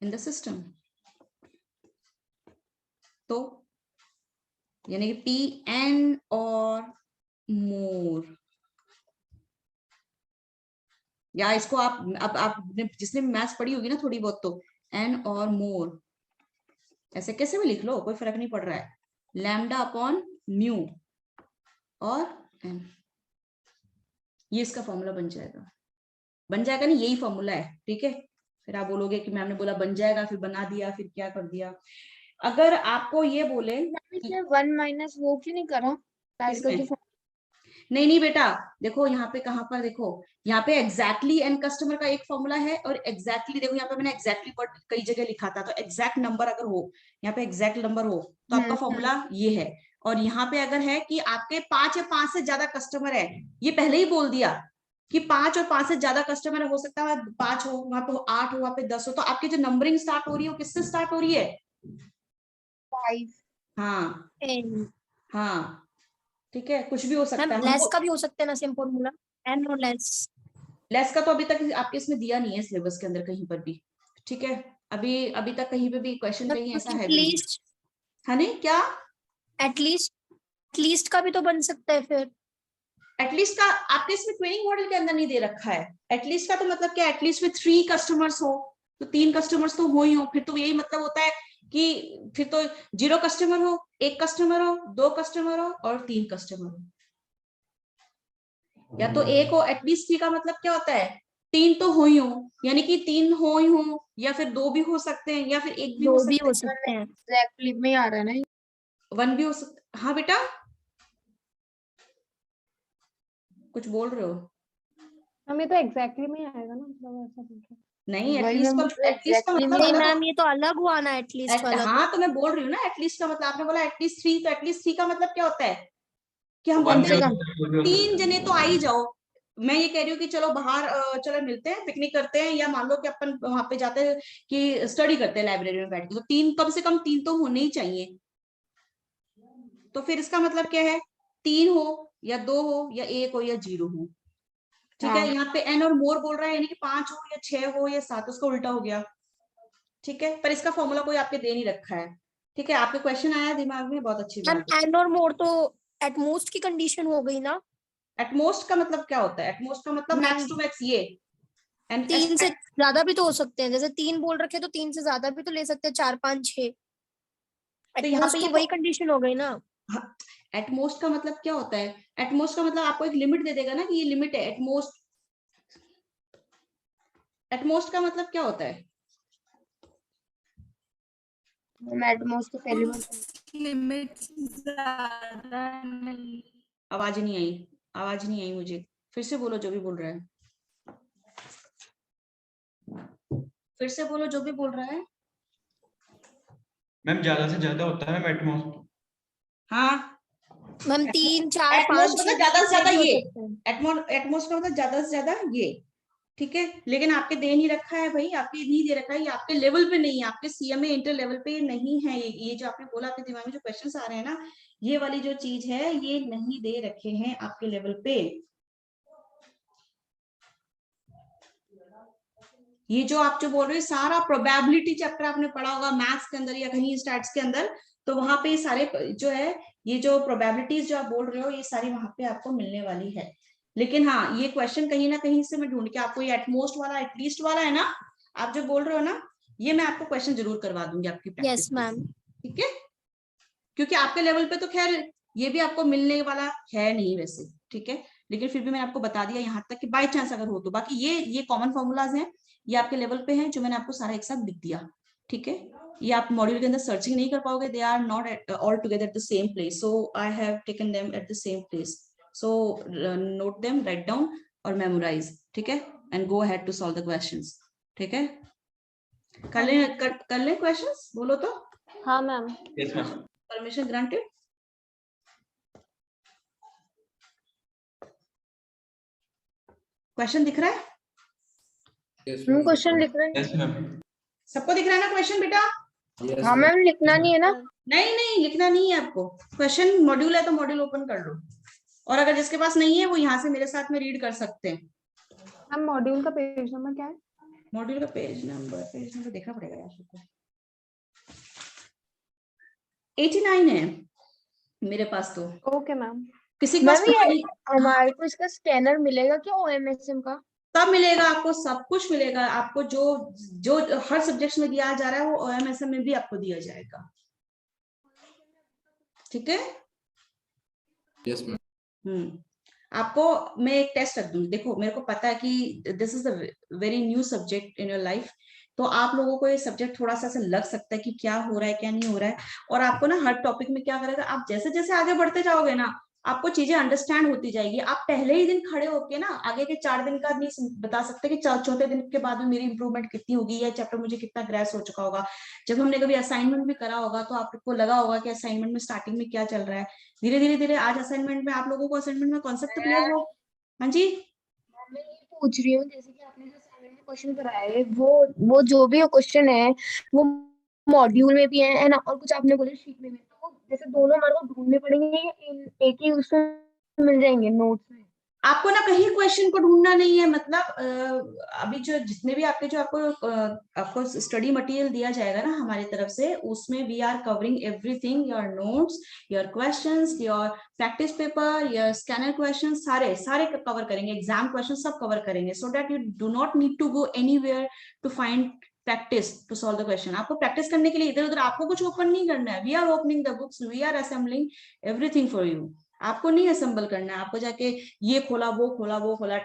in the system, तो यानी कि Pn और मोर, या इसको आप आप जिसने मैथ्स पढ़ी होगी ना थोड़ी बहुत, तो n और मोर ऐसे कैसे भी लिख लो, कोई फर्क नहीं पड़ रहा है, लैम्डा अपॉन म्यू और n, ये इसका फॉर्मूला बन जाएगा नहीं, यही फॉर्मूला है। ठीक है, फिर आप बोलोगे कि मैम ने बोला बन जाएगा, फिर बना दिया, फिर क्या कर दिया। अगर आपको ये बोले 1 माइनस वो क्यों नहीं करा, नहीं बेटा, देखो यहाँ पे, कहाँ पर देखो, यहाँ पे एग्जैक्टली n कस्टमर का एक फॉर्मूला है, और एग्जैक्टली देखो यहाँ पे मैंने एग्जैक्टली वर्ड कई जगह लिखा था, तो एग्जैक्ट नंबर अगर हो, यहाँ पे एग्जैक्ट नंबर हो तो आपका फॉर्मूला ये है। और यहाँ पे अगर है कि आपके 5 या 5 से ज्यादा कस्टमर है, ये पहले ही बोल दिया कि 5 और 5 से ज्यादा कस्टमर हो सकता है, 5 हो वहां पे, 8 हो वहां पे, 10 हो, तो आपकी जो नंबरिंग स्टार्ट हो रही है वो किससे स्टार्ट हो रही है, 5 हाँ n हाँ, ठीक है, कुछ भी हो सकता मैम है। लेस का भी हो सकता है ना, सेम फॉर्मूला n और लेस। लेस का तो अभी तक आपके इसमें दिया नहीं है सिलेबस के अंदर कहीं पर भी। ठीक है, अभी तक कहीं पे भी क्वेश्चन कहीं ऐसा है भी नहीं। एटलीस्ट हाँ नहीं क्या, एटलीस्ट का भी तो बन सकता है फिर। एटलीस्ट का आपके इसमें ट्रेनिंग मॉडल के अंदर नहीं दे रखा है। एटलीस्ट का तो मतलब क्या, एटलीस्ट में 3 कस्टमर्स हो, तो 3 कस्टमर्स तो हो ही हो, फिर तो यही मतलब होता है कि फिर तो 0 कस्टमर हो, 1 कस्टमर हो, 2 कस्टमर हो और 3 कस्टमर हो, या तो 1 हो। एटलीस्ट 3 का मतलब क्या होता है, 3 तो हो ही हो, यानी कि 3 हो ही हो, या फिर 2 भी हो सकते हैं, या फिर 1 भी हो दो भी सकते हो हैं, सकते हैं। एग्जैक्टली में ही आ रहा है ना। 1 भी हो सकता। हाँ बेटा कुछ बोल रहे हो? हमें तो एग्जैक्टली में ही आएगा ना, मतलब ऐसा बोल रहे नहीं, वही एटलीस्ट मैं का, बोल रही हूँ, एटलीस्ट का exactly मतलब में नहीं अलग मैम, ये तो अलग हुआ ना एटलीस्ट वाला तो। हाँ तो मैं बोल रही हूँ ना, एटलीस्ट का मतलब आपने बोला एटलीस्ट 3, तो एटलीस्ट 3 का मतलब क्या होता है कि हम वन बोलते भी हैं हो सकता है, टू भी हो 3 सकता है। जने तो आ ही जाओ। मैं ये कह रही हूँ कि चलो बाहर चलो मिलते हैं, पिकनिक करते हैं, या मान लो कि अपन वहां पे जाते हैं कि स्टडी करते हैं लाइब्रेरी में बैठ के, तो 3 कम से कम 3 तो होने ही चाहिए। तो फिर इसका मतलब क्या है, 3 हो या 2 हो या 1 हो या 0 हो, ठीक है। हाँ। यहाँ पे n और मोर बोल रहा है, यानी कि 5 हो या 6 हो या 7, उसका उल्टा हो गया, ठीक है। पर इसका फॉर्मूला कोई आपके दे नहीं रखा है, ठीक है। आपके क्वेश्चन आया दिमाग में, बहुत अच्छी मैम बात है। एंड और मोर तो एटमोस्ट की कंडीशन हो गई ना। एटमोस्ट का मतलब क्या होता है, एटमोस्ट का मतलब मैक्स टू मैक्स ये, एंड 3 से ज्यादा भी तो हो सकते हैं, जैसे 3 बोल रखे तो 3 से ज्यादा भी तो ले सकते हैं, 4 5 6। तो यहाँ एटमोस्ट पे की वही कंडीशन हो गई ना। एटमोस्ट का मतलब क्या होता है, एटमोस्ट का मतलब आपको एक लिमिट दे देगा ना कि ये लिमिट है एटमोस्ट। एटमोस्ट का मतलब क्या होता है, मैं एटमोस्ट तो पहली बार सुनी। लिमिट ज्यादा नहीं। आवाज नहीं आई, आवाज नहीं आई मुझे, फिर से बोलो जो भी बोल रहा है, फिर से बोलो जो भी बोल रहा है। मैम ज्यादा से ज्यादा होता है मैम एटमॉस्ट। हाँ मैम 3 4 एटमोस्ट 5 मतलब 6 ज्यादा से ज्यादा भी हो ये, सकते हैं। एटमोस्ट का मतलब ज्यादा से ज्यादा ये, ठीक है। लेकिन आपके दे नहीं रखा है भाई, आपके नहीं दे रखा है, ये आपके लेवल पे नहीं है, आपके सीएमए इंटर लेवल पे नहीं है। ये जो आपने बोला, आपके दिमाग में जो क्वेश्चंस आ रहे हैं ना, ये वाली जो चीज है ये नहीं दे रखे हैं आपके लेवल पे। ये जो आप जो बोल रहे हो सारा प्रोबेबिलिटी चैप्टर आपने पढ़ा होगा मैथ्स के अंदर या कहीं स्टैट्स के अंदर, तो वहां पे सारे जो है ये जो प्रोबेबिलिटीज जो आप बोल रहे हो ये सारी वहां पे आपको मिलने वाली है। लेकिन हाँ ये क्वेश्चन कहीं ना कहीं से मैं ढूंढ के आपको, ये एटमोस्ट वाला एटलीस्ट वाला है ना, आप जो बोल रहे हो ना, ये मैं आपको क्वेश्चन जरूर करवा दूंगी आपकी प्रैक्टिस यस में, मैम। ठीक है। क्योंकि आपके लेवल पे तो खैर ये भी आपको मिलने वाला है नहीं वैसे, ठीक है। लेकिन फिर भी मैंने आपको बता दिया यहाँ तक कि बाय चांस अगर हो तो, बाकी ये कॉमन फॉर्मूलाज हैं, ये आपके लेवल पे हैं जो मैंने आपको सारा एक साथ लिख दिया, ठीक है। ये आप मॉड्यूल के अंदर सर्चिंग नहीं कर पाओगे, they are not all together at the same place, so I have taken them at the same place, so note them, right down और मेमोराइज, ठीक है, and go ahead to solve the questions, ठीक है। कर ले questions, बोलो तो। हाँ ma'am. Yes ma'am. Permission granted. Question दिख रहा है, क्वेश्चन लिख रहे हैं। Yes ma'am. सबको दिख रहा है ना क्वेश्चन बेटा? हाँ मैम, लिखना नहीं है ना। नहीं नहीं लिखना नहीं है आपको, क्वेश्चन मॉड्यूल है तो मॉड्यूल ओपन कर लो, और अगर जिसके पास नहीं है वो यहाँ से मेरे साथ में रीड कर सकते हैं। मैम मॉड्यूल का पेज नंबर क्या है? मॉड्यूल का पेज नंबर देखना पड़ेगा यार, 89 है मेरे पास तो। Okay ma'am. किसी के पास मैम ये नहीं? हमारे को इसका स्कैनर मिलेगा क्या OMSM का? सब मिलेगा आपको, सब कुछ मिलेगा आपको, जो जो हर सब्जेक्ट में दिया जा रहा है वो OMSM में भी आपको दिया जाएगा, ठीक है। Yes ma'am. आपको मैं एक टेस्ट रख दूंगी, देखो मेरे को पता है कि this is a very new subject in your life, तो आप लोगों को ये सब्जेक्ट थोड़ा सा ऐसा लग सकता है कि क्या हो रहा है क्या नहीं हो रहा है, और आपको ना हर टॉपिक में क्या करेगा, आप जैसे जैसे आगे बढ़ते जाओगे ना आपको चीजें अंडरस्टैंड होती जाएगी। आप पहले ही दिन खड़े होके ना आगे के 4 दिन का नहीं बता सकते कि चौथे दिन के बाद में मेरी इंप्रूवमेंट कितनी होगी या चैप्टर मुझे कितना ग्रेस हो चुका होगा। जब हमने कभी असाइनमेंट भी करा होगा तो आपको लगा होगा कि असाइनमेंट में स्टार्टिंग में क्या चल रहा है, धीरे धीरे धीरे आज असाइनमेंट में आप लोगों को असाइनमेंट में कॉन्सेप्ट क्लियर हो। हाँ जी मैं ये पूछ रही हूँ, जैसे कि आपने जो असाइनमेंट में क्वेश्चन कराए वो जो भी क्वेश्चन है वो मॉड्यूल में भी है ना, और कुछ आपने बोले शीट में भी, तो जैसे दोनों हमारे को ढूंढने पड़ेंगे या एक ही उसमें मिल जाएंगे नोट्स में? आपको ना कहीं क्वेश्चन को ढूंढना नहीं है, मतलब अभी जो जितने भी आपके जो आपको स्टडी मटेरियल दिया जाएगा ना हमारी तरफ से, उसमें we are covering everything, your notes, your questions, your practice paper, your scanner question, सारे सारे कवर करेंगे, एग्जाम क्वेश्चन सब कवर करेंगे, so that you do not need to go anywhere to find practice to solve the question. आपको practice करने के लिए इधर उधर आपको कुछ ओपन नहीं करना है। We are opening the books, we are assembling everything for you. आपको नहीं असेंबल करना है, आपको जाके ये खोला वो खोला वो खोला।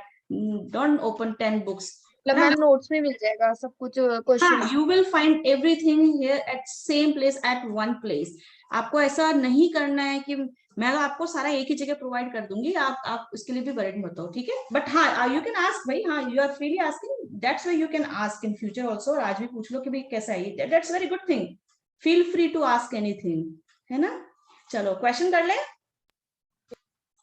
Don't open 10 books. मतलब मैम नोट्स में मिल जाएगा सब कुछ क्वेश्चन। हाँ, you will find everything here at same place at one place। आपको ऐसा नहीं करना है कि मैं आपको सारा एक ही जगह प्रोवाइड कर दूंगी, आप उसके लिए भी वरीड मत हो, ठीक है। बट हाँ, यू कैन आस्क भाई, हाँ you are freely asking, that's why you can ask in future also. और आज भी पूछ लो कि भाई कैसा है, that's very good thing. Feel free to ask anything, है ना। चलो क्वेश्चन कर ले।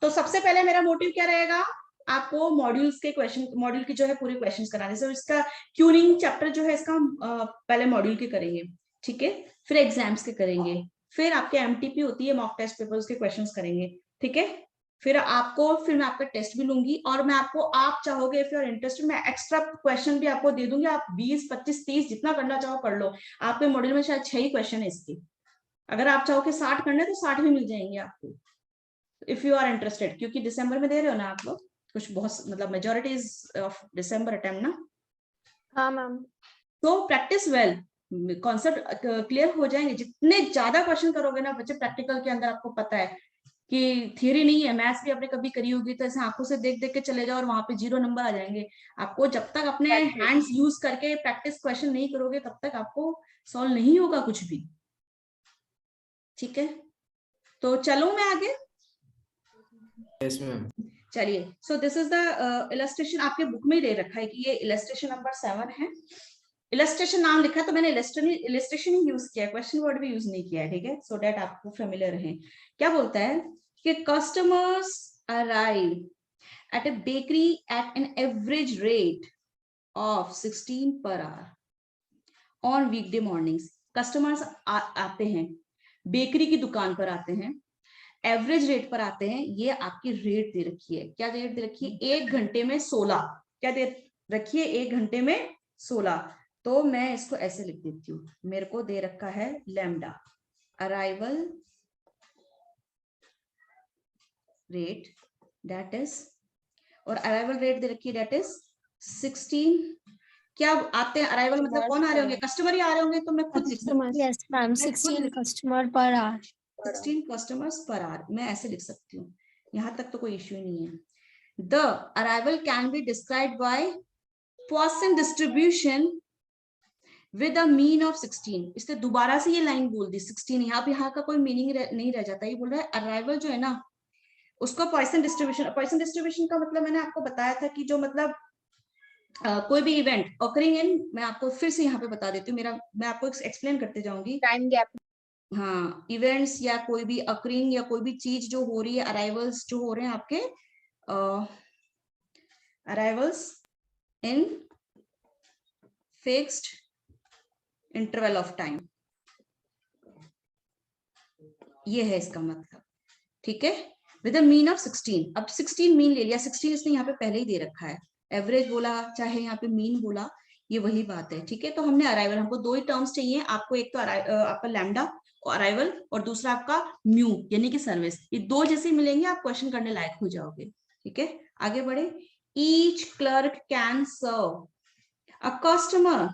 तो सबसे पहले मेरा मोटिव क्या रहेगा, आपको मॉड्यूल्स के क्वेश्चन, मॉड्यूल की जो है पूरे क्वेश्चंस कराने से। इसका ट्यूनिंग चैप्टर जो है इसका पहले मॉड्यूल के करेंगे, ठीक है, फिर एग्जाम्स के करेंगे, फिर आपके एमटीपी होती है मॉक टेस्ट पेपर, उसके क्वेश्चंस करेंगे, ठीक है। फिर मैं आपका टेस्ट भी लूंगी, और मैं आपको, आप चाहोगे इफ यू आर इंटरेस्टेड, मैं एक्स्ट्रा क्वेश्चन भी आपको दे दूंगी। आप 20, 25, 30 जितना करना चाहो कर लो। आपके मॉड्यूल में शायद 6 ही क्वेश्चन है इसके। अगर आप चाहो कि 60 करने तो 60 भी मिल जाएंगे आपको, इफ यू आर इंटरेस्टेड। क्योंकि दिसंबर में दे रहे हो ना आप लोग, कुछ बहुत मतलब majority is of December attempt ना। हाँ मैम। तो प्रैक्टिस वेल, कॉन्सेप्ट क्लियर हो जाएंगे। जितने ज्यादा क्वेश्चन करोगे ना बच्चे प्रैक्टिकल के अंदर, आपको पता है कि थियरी नहीं है, मैथ्स भी आपने कभी करी होगी, तो ऐसे आंखों से देख देख के चले जाओ और वहां पे 0 नंबर आ जाएंगे। आपको जब तक अपने हैंड्स यूज करके प्रैक्टिस क्वेश्चन नहीं करोगे तब तक आपको सॉल्व नहीं होगा कुछ भी, ठीक है। तो चलो मैं आगे। Yes ma'am. चलिए, so this is the illustration. आपके बुक में ही दे रखा है कि ये इलस्ट्रेशन नंबर 7 है। इलस्ट्रेशन नाम लिखा है तो मैंने इलस्ट्रेशन ही यूज किया है, क्वेश्चन वर्ड भी यूज नहीं किया है, ठीक है, सो दैट आपको फेमिलियर रहे। क्या बोलता है कि customers arrive at a bakery at an average rate of 16 per hour on weekday mornings. Customers आते हैं, बेकरी की दुकान पर आते हैं, एवरेज रेट पर आते हैं। ये आपकी रेट दे रखी है, क्या रेट दे रखी है, 1 घंटे में 16। क्या दे रखी है, 1 घंटे में 16। तो मैं इसको ऐसे लिख देती हूँ, मेरे को दे रखा है lambda arrival rate, that is, और अराइवल रेट दे रखी है दैट इज 16। क्या आते हैं अराइवल मतलब कौन आ रहे होंगे, कस्टमर ही आ रहे होंगे, तो मैं खुद लिख सकती हूँ। Yes ma'am, 16 customer per hour. 16 customers per hour, मैं ऐसे लिख सकती हूँ, यहां तक तो कोई इश्यू नहीं है। The arrival can be described bye Poisson distribution with a mean of 16। इसने दोबारा से ये लाइन बोल दी 16, यहाँ का कोई मीनिंग नहीं रह जाता। ये बोल रहा है अराइवल जो है ना उसको पॉइसन डिस्ट्रीब्यूशन। पॉइसन डिस्ट्रीब्यूशन का मतलब मैंने आपको बताया था कि जो मतलब कोई भी इवेंट ऑकरिंग इन, मैं आपको फिर से यहाँ पे बता देती हूँ, मैं आपको एक्सप्लेन करते जाऊंगी। Time gap. हाँ, इवेंट्स या कोई भी अकरिंग या कोई भी चीज जो हो रही है, अराइवल्स जो हो रहे हैं आपके, arrivals in fixed interval of time, ये है इसका मतलब, ठीक है, विद अ मीन ऑफ 16। अब 16 मीन ले लिया, 16 इसने यहाँ पे पहले ही दे रखा है, एवरेज बोला चाहे यहाँ पे मीन बोला, ये वही बात है, ठीक है। तो हमने अराइवल, हमको 2 ही टर्म्स चाहिए आपको, एक तो आपका लैम्डा और अराइवल, और दूसरा आपका म्यू यानी कि सर्विस। ये 2 जैसे मिलेंगे आप क्वेश्चन करने लायक हो जाओगे, ठीक है। आगे बढ़े। Each clerk can serve a customer,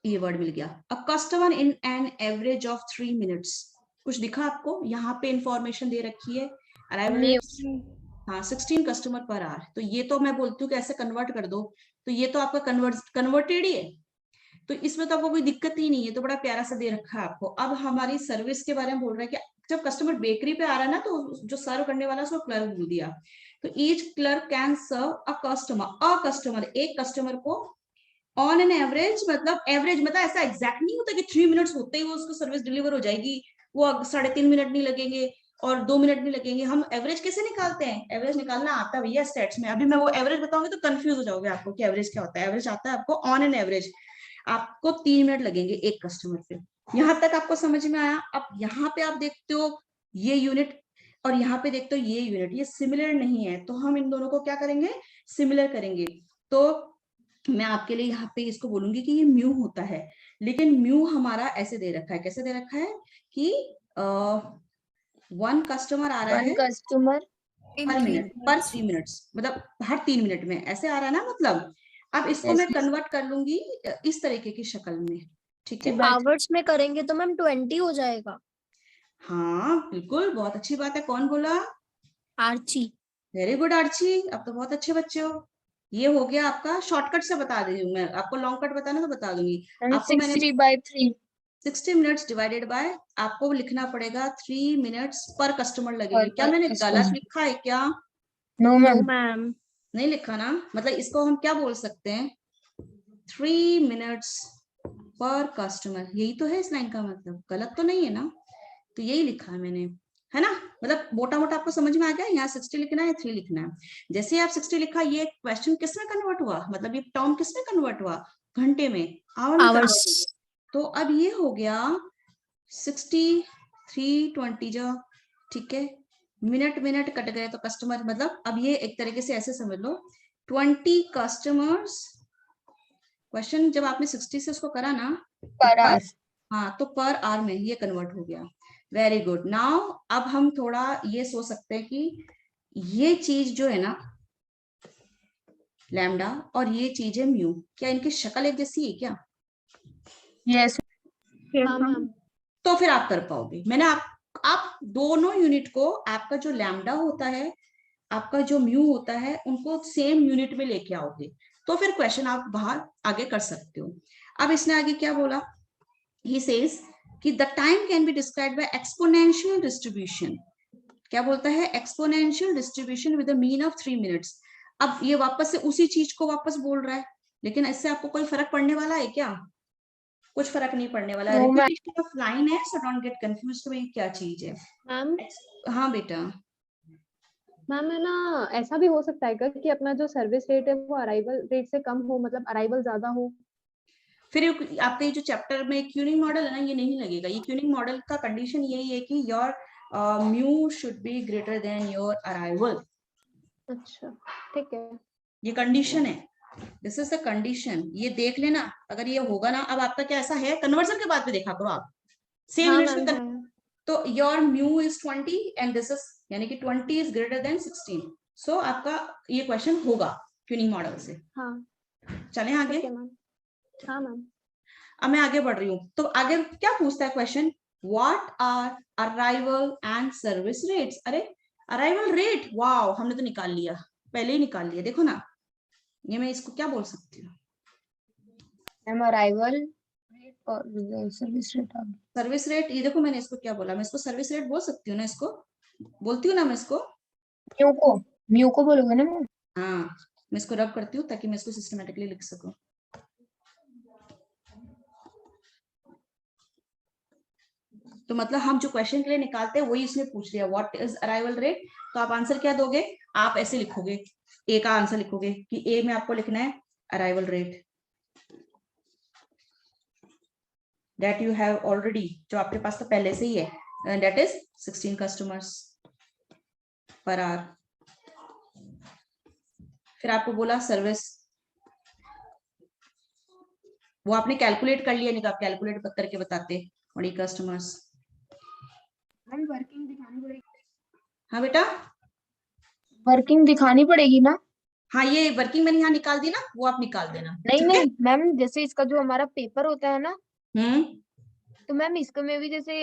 ये वर्ड मिल गया, a customer in an average of 3 minutes. कुछ दिखा आपको, यहाँ पे इंफॉर्मेशन दे रखी है अराइवल, हाँ 16 कस्टमर पर आवर। तो ये तो मैं बोलती हूँ कि ऐसे कन्वर्ट कर दो, तो ये तो आपका कन्वर्टेड ही है, तो इसमें तो आपको कोई दिक्कत ही नहीं है, तो बड़ा प्यारा सा दे रखा है आपको। अब हमारी सर्विस के बारे में बोल रहा है कि जब कस्टमर बेकरी पे आ रहा है ना, तो जो सर्व करने वाला उसको क्लर्क बोल दिया। तो each clerk can serve a customer, एक कस्टमर को ऑन एन एवरेज, मतलब एवरेज मतलब ऐसा एग्जैक्ट नहीं होता कि 3 मिनट्स होते ही वो उसको सर्विस डिलीवर हो जाएगी, वो 3.5 मिनट नहीं लगेंगे और 2 मिनट नहीं लगेंगे। हम एवरेज कैसे निकालते हैं, एवरेज निकालना आता है भैया स्टेट्स में। अभी मैं वो एवरेज बताऊंगी तो कंफ्यूज हो जाओगे आपको कि एवरेज क्या होता है। एवरेज आता है आपको ऑन एन एवरेज, आपको 3 मिनट लगेंगे एक कस्टमर पे। यहाँ तक आपको समझ में आया। अब यहाँ पे आप देखते हो ये यूनिट और यहाँ पे देखते हो ये यूनिट, ये सिमिलर नहीं है, तो हम इन दोनों को क्या करेंगे, सिमिलर करेंगे। तो मैं आपके लिए यहाँ पे इसको बोलूंगी कि ये म्यू होता है, लेकिन म्यू हमारा ऐसे दे रखा है, कैसे दे रखा है कि 1 कस्टमर आ रहा है कस्टमर पर मिनट, पर 3 मिनट्स, मतलब हर 3 मिनट में ऐसे आ रहा है ना। मतलब अब इसको मैं कन्वर्ट कर लूंगी इस तरीके की शक्ल में, ठीक है। आवर्स में करेंगे तो मैम 20 हो जाएगा। हाँ बिल्कुल, बहुत अच्छी बात है। कौन बोला? आर्ची। वेरी गुड आर्ची, अब तो बहुत अच्छे बच्चे हो। ये हो गया आपका। शॉर्टकट से बता दे रही हूँ मैं आपको, लॉन्ग कट बताना तो बता दूंगी आपको। मैंने 60/3 60 मिनट्स डिवाइडेड बाय, आपको लिखना पड़ेगा 3 मिनट्स पर कस्टमर लगेगी। क्या मैंने गलत लिखा है क्या? No no ma'am, ma'am. नहीं लिखा ना? मतलब इसको हम क्या बोल सकते हैं? 3 मिनट्स पर कस्टमर, यही तो है इस लाइन का मतलब, गलत तो नहीं है ना? तो यही लिखा है मैंने, है ना? मतलब मोटा मोटा आपको समझ में आ गया। यहाँ 60 लिखना है, 3 लिखना है। जैसे आप 60 लिखा, ये क्वेश्चन किस में कन्वर्ट हुआ, मतलब ये टर्म किस में कन्वर्ट हुआ? घंटे में, आवर में कन्वर्ट आवर्स। हुआ। तो अब ये हो गया 60, 320 जो, ठीक है। मिनट मिनट कट गए तो कस्टमर, मतलब अब ये एक तरीके से ऐसे समझ लो 20 कस्टमर्स। क्वेश्चन जब आपने 60 से उसको करा ना, पर आवर। हाँ, तो पर आवर में ये कन्वर्ट हो गया। Very good. नाउ अब हम थोड़ा ये सोच सकते हैं कि ये चीज जो है ना लैम्डा, और ये चीज है म्यू, क्या इनकी शक्ल एक जैसी है क्या? यस हाँ मैम। तो फिर आप कर पाओगे। मैंने आप दोनों यूनिट को, आपका जो लैम्डा होता है, आपका जो म्यू होता है, उनको सेम यूनिट में लेके आओगे, तो फिर क्वेश्चन आप बाहर आगे कर सकते हो। अब इसने आगे क्या बोला? ही सेज कि the time can be described bye exponential distribution. क्या बोलता है? Exponential distribution with a mean of 3 minutes. अब ये वापस से उसी चीज को वापस बोल रहा है, लेकिन इससे आपको कोई फर्क पड़ने वाला है क्या? कुछ फर्क नहीं पड़ने वाला। No, ma'am. Repetition of line है, सो डोंट गेट कंफ्यूज कि भाई क्या चीज है। मैम हाँ बेटा। मैम है ना, ऐसा भी हो सकता है क्या कि अपना जो सर्विस रेट है वो अराइवल रेट से कम हो, मतलब अराइवल ज्यादा हो? फिर आपके ये जो चैप्टर में क्यूनिंग मॉडल है ना, ये नहीं लगेगा। ये क्यूनिंग मॉडल का कंडीशन यही है कि your mu should be greater than your arrival. अच्छा ठीक है। ये कंडीशन है, दिस इज द कंडीशन। ये देख लेना, अगर ये होगा ना। अब आपका क्या ऐसा है, कन्वर्जन के बाद में देखा करो आप, सेम हाँ यूनिट्स मैम में है। तो your mu is 20 and this is, यानी कि 20 इज ग्रेटर देन 16। सो आपका ये क्वेश्चन होगा ट्यूनिंग मॉडल से। हाँ चलें आगे। ठीक है मैम। हाँ मैम। अब मैं आगे बढ़ रही हूँ, तो आगे क्या पूछता है question? What are arrival and service rates. अरे अराइवल रेट, वाओ, हमने तो निकाल लिया, पहले ही निकाल लिया। देखो ना, ये मैं इसको क्या बोल सकती हूँ? मैम अराइवल रेट और सर्विस रेट। सर्विस रेट, ये देखो मैंने इसको क्या बोला, मैं इसको सर्विस रेट बोल सकती हूँ ना, इसको बोलती हूँ ना मैं इसको। म्यू को बोलोगे ना मैम? हाँ, मैं इसको रब करती हूँ ताकि मैं इसको सिस्टमेटिकली लिख सकूं। तो मतलब हम जो क्वेश्चन के लिए निकालते हैं वही इसने पूछ लिया, व्हाट इज अराइवल रेट। तो आप आंसर क्या दोगे? आप ऐसे लिखोगे, ए का आंसर लिखोगे कि ए में आपको लिखना है arrival rate that you have already, जो आपके पास तो पहले से ही है, that is 16 customers per hour. फिर आपको बोला सर्विस, वो आपने कैलकुलेट कर लिया, नहीं आप कैलकुलेट करके बताते 20 कस्टमर्स। मैम वर्किंग दिखानी पड़ेगी। हाँ बेटा, वर्किंग दिखानी पड़ेगी ना? हाँ ये वर्किंग मैंने यहाँ निकाल दी ना, वो आप निकाल देना। नहीं ठीक है? नहीं मैम, जैसे इसका जो हमारा पेपर होता है ना, हम्म, तो मैम इसको में भी जैसे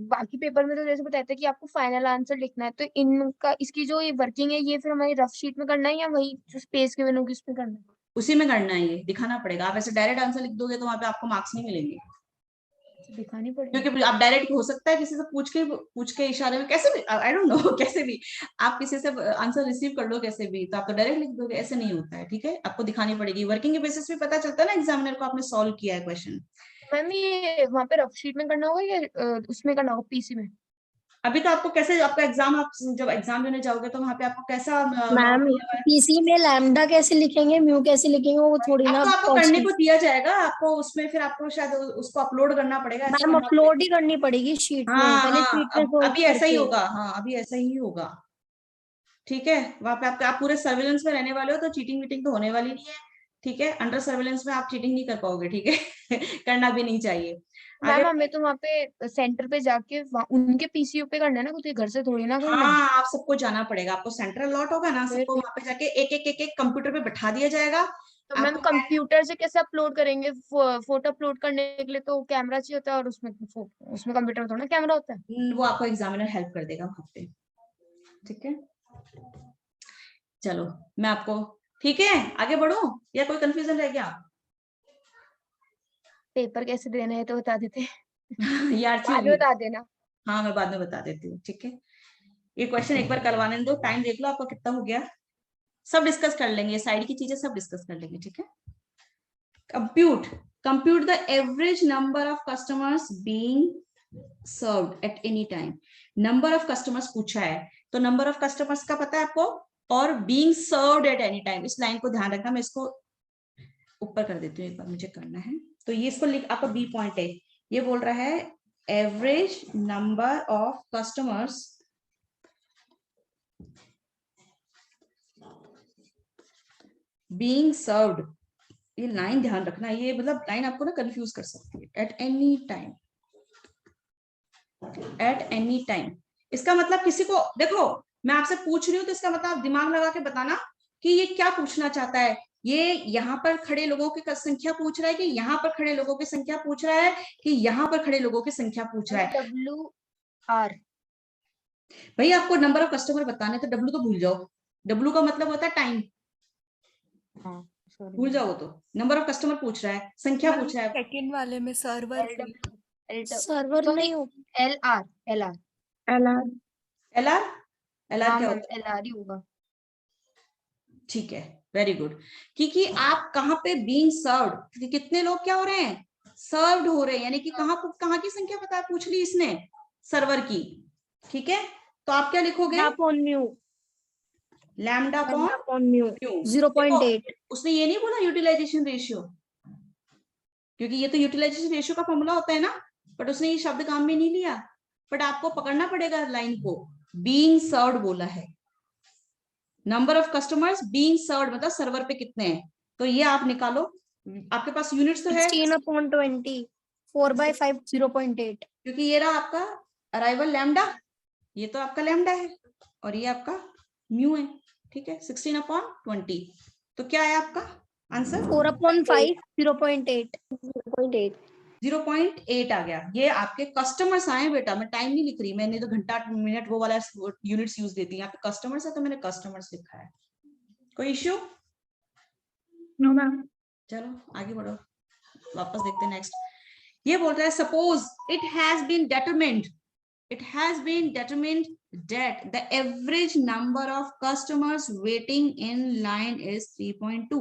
बाकी पेपर में तो जैसे बताया था कि आपको फाइनल आंसर लिखना है, तो इनका इसकी जो ये वर्किंग है ये फिर हमारी रफ शीट में करना है या वही जो स्पेस के बिना उसमें करना है? उसी में करना है, ये दिखाना पड़ेगा। आप ऐसे डायरेक्ट आंसर लिख दोगे तो वहां पे आपको मार्क्स नहीं मिलेंगे, दिखानी पड़ेगी। क्योंकि आप डायरेक्ट, हो सकता है किसी से पूछ के इशारे में, कैसे भी, आई डोंट नो कैसे भी आप किसी से आंसर रिसीव कर लो कैसे भी, तो आप तो डायरेक्ट लिख दोगे, ऐसे नहीं होता है। ठीक है, आपको दिखानी पड़ेगी। वर्किंग के बेसिस पे पता चलता है ना एग्जामिनर को आपने सॉल्व किया है क्वेश्चन। मैम ये वहाँ पे रफ शीट में करना होगा या उसमें करना होगा, पीसी में? अभी तो आपको कैसे, आपका एग्जाम, आप जब एग्जाम देने जाओगे तो वहां पे आपको कैसा मैम पीसी में लैम्डा कैसे लिखेंगे, म्यू कैसे लिखेंगे, वो थोड़ी अब ना तो आपको करने पॉसिबल। को दिया जाएगा आपको, उसमें फिर आपको शायद उसको अपलोड करना पड़ेगा, ऐसा मैम करना पड़ेगा। अपलोड ही करनी पड़ेगी शीट में, हाँ पहले हाँ, शीट में सोल्व अभी ऐसा ही करके। होगा। हाँ अभी ऐसा ही होगा। ठीक है, वहां पे आप पूरे सर्विलेंस में रहने वाले हो, तो चीटिंग वीटिंग तो होने वाली नहीं है। ठीक है, अंडर सर्विलेंस में आप चीटिंग नहीं कर पाओगे। ठीक है करना भी नहीं चाहिए। आगे, मैम हमें तो वहाँ पे सेंटर पे जाके उनके पीसीयू पे करना है ना, कुछ घर से थोड़ी ना करना है। हाँ आप सबको जाना पड़ेगा, आपको सेंट्रल लॉट होगा ना, फिर सबको वहां पे जाके एक एक एक एक कंप्यूटर पे बैठा दिया जाएगा। तो मैम आपको कंप्यूटर से कैसे अपलोड करेंगे? फोटो अपलोड करने के लिए तो कैमरा चाहिए होता है, और उसमें कंप्यूटर में थोड़ा कैमरा होता है। वो आपको एग्जामिनर हेल्प कर देगा वहां पे, ठीक है। चलो मैं आपको, ठीक है आगे बढ़ो या कोई कंफ्यूजन रह गया? पेपर कैसे देना है तो बता देते। यार क्यों बाद में भी, बता देना। हाँ मैं बाद में बता देती हूँ, ठीक है। ये क्वेश्चन एक बार करवाने दो, टाइम देख लो आपका कितना हो गया, सब डिस्कस कर लेंगे, साइड की चीजें सब डिस्कस कर लेंगे, ठीक है। Compute the average number of customers being served at any time. Number of customers पूछा है, तो नंबर ऑफ कस्टमर्स का पता है आपको, और being served at any time, इस लाइन को ध्यान रखना। मैं इसको ऊपर कर देती हूँ, एक बार मुझे करना है, तो ये इसको लिख, आपका बी पॉइंट है, ये बोल रहा है average number of customers being served. ये लाइन ध्यान रखना, ये मतलब लाइन आपको ना कंफ्यूज कर सकती है। At any time, at any time, इसका मतलब किसी को, देखो मैं आपसे पूछ रही हूँ तो इसका मतलब आप दिमाग लगा के बताना कि ये क्या पूछना चाहता है। ये यहाँ पर खड़े लोगों की संख्या पूछ रहा है, कि यहाँ पर खड़े लोगों की संख्या पूछ रहा है, कि यहाँ पर खड़े लोगों की संख्या पूछ रहा है। WR। भाई आपको नंबर ऑफ कस्टमर बताने, तो डब्ल्यू तो भूल जाओ, डब्ल्यू का मतलब होता है टाइम, भूल जाओ। तो नंबर ऑफ कस्टमर पूछ रहा है, संख्या पूछ रहा है। सेकंड वाले में सर्वर सर्वर नहीं हो LR। LR। L R, L R हाँ क्या मैम, होता है? LR ही होगा। ठीक है, वेरी गुड। क्योंकि आप कहाँ पे बीइंग सर्व्ड, कितने लोग क्या हो रहे हैं, सर्व्ड हो रहे हैं, यानी कि कहाँ की संख्या पता पूछ ली इसने, सर्वर की, ठीक है। तो आप क्या लिखोगे, upon mu, lambda upon mu mu. 0.8। उसने ये नहीं बोला यूटिलाइजेशन रेशियो, क्योंकि ये तो यूटिलाइजेशन रेशियो का फॉर्मूला होता है ना, बट उसने ये शब्द काम में नहीं लिया। बट आपको पकड़ना पड़ेगा लाइन को, बीइंग सर्व्ड बोला है, number of customers being served मतलब सर्वर पे कितने हैं, तो ये आप निकालो। आपके पास यूनिट्स तो है, 16/20, 4/5 0.8। क्योंकि ये रहा आपका अराइवल लैम्डा, ये तो आपका लैम्डा है, और ये आपका म्यू है, ठीक है। 16/20, तो क्या है आपका आंसर? 4/5 0.8। 0.8 आ गया। ये आपके कस्टमर्स आए बेटा, मैं टाइम नहीं लिख रही, मैंने तो घंटा मिनट वो वाला यूनिट्स यूज देती है, यहाँ पे कस्टमर्स है तो मैंने कस्टमर्स लिखा है। कोई इश्यू? No ma'am. चलो आगे बढ़ो, वापस देखते हैं नेक्स्ट। ये बोल रहा है suppose it has been determined, it has been determined that the average number of customers waiting in line is 3.2।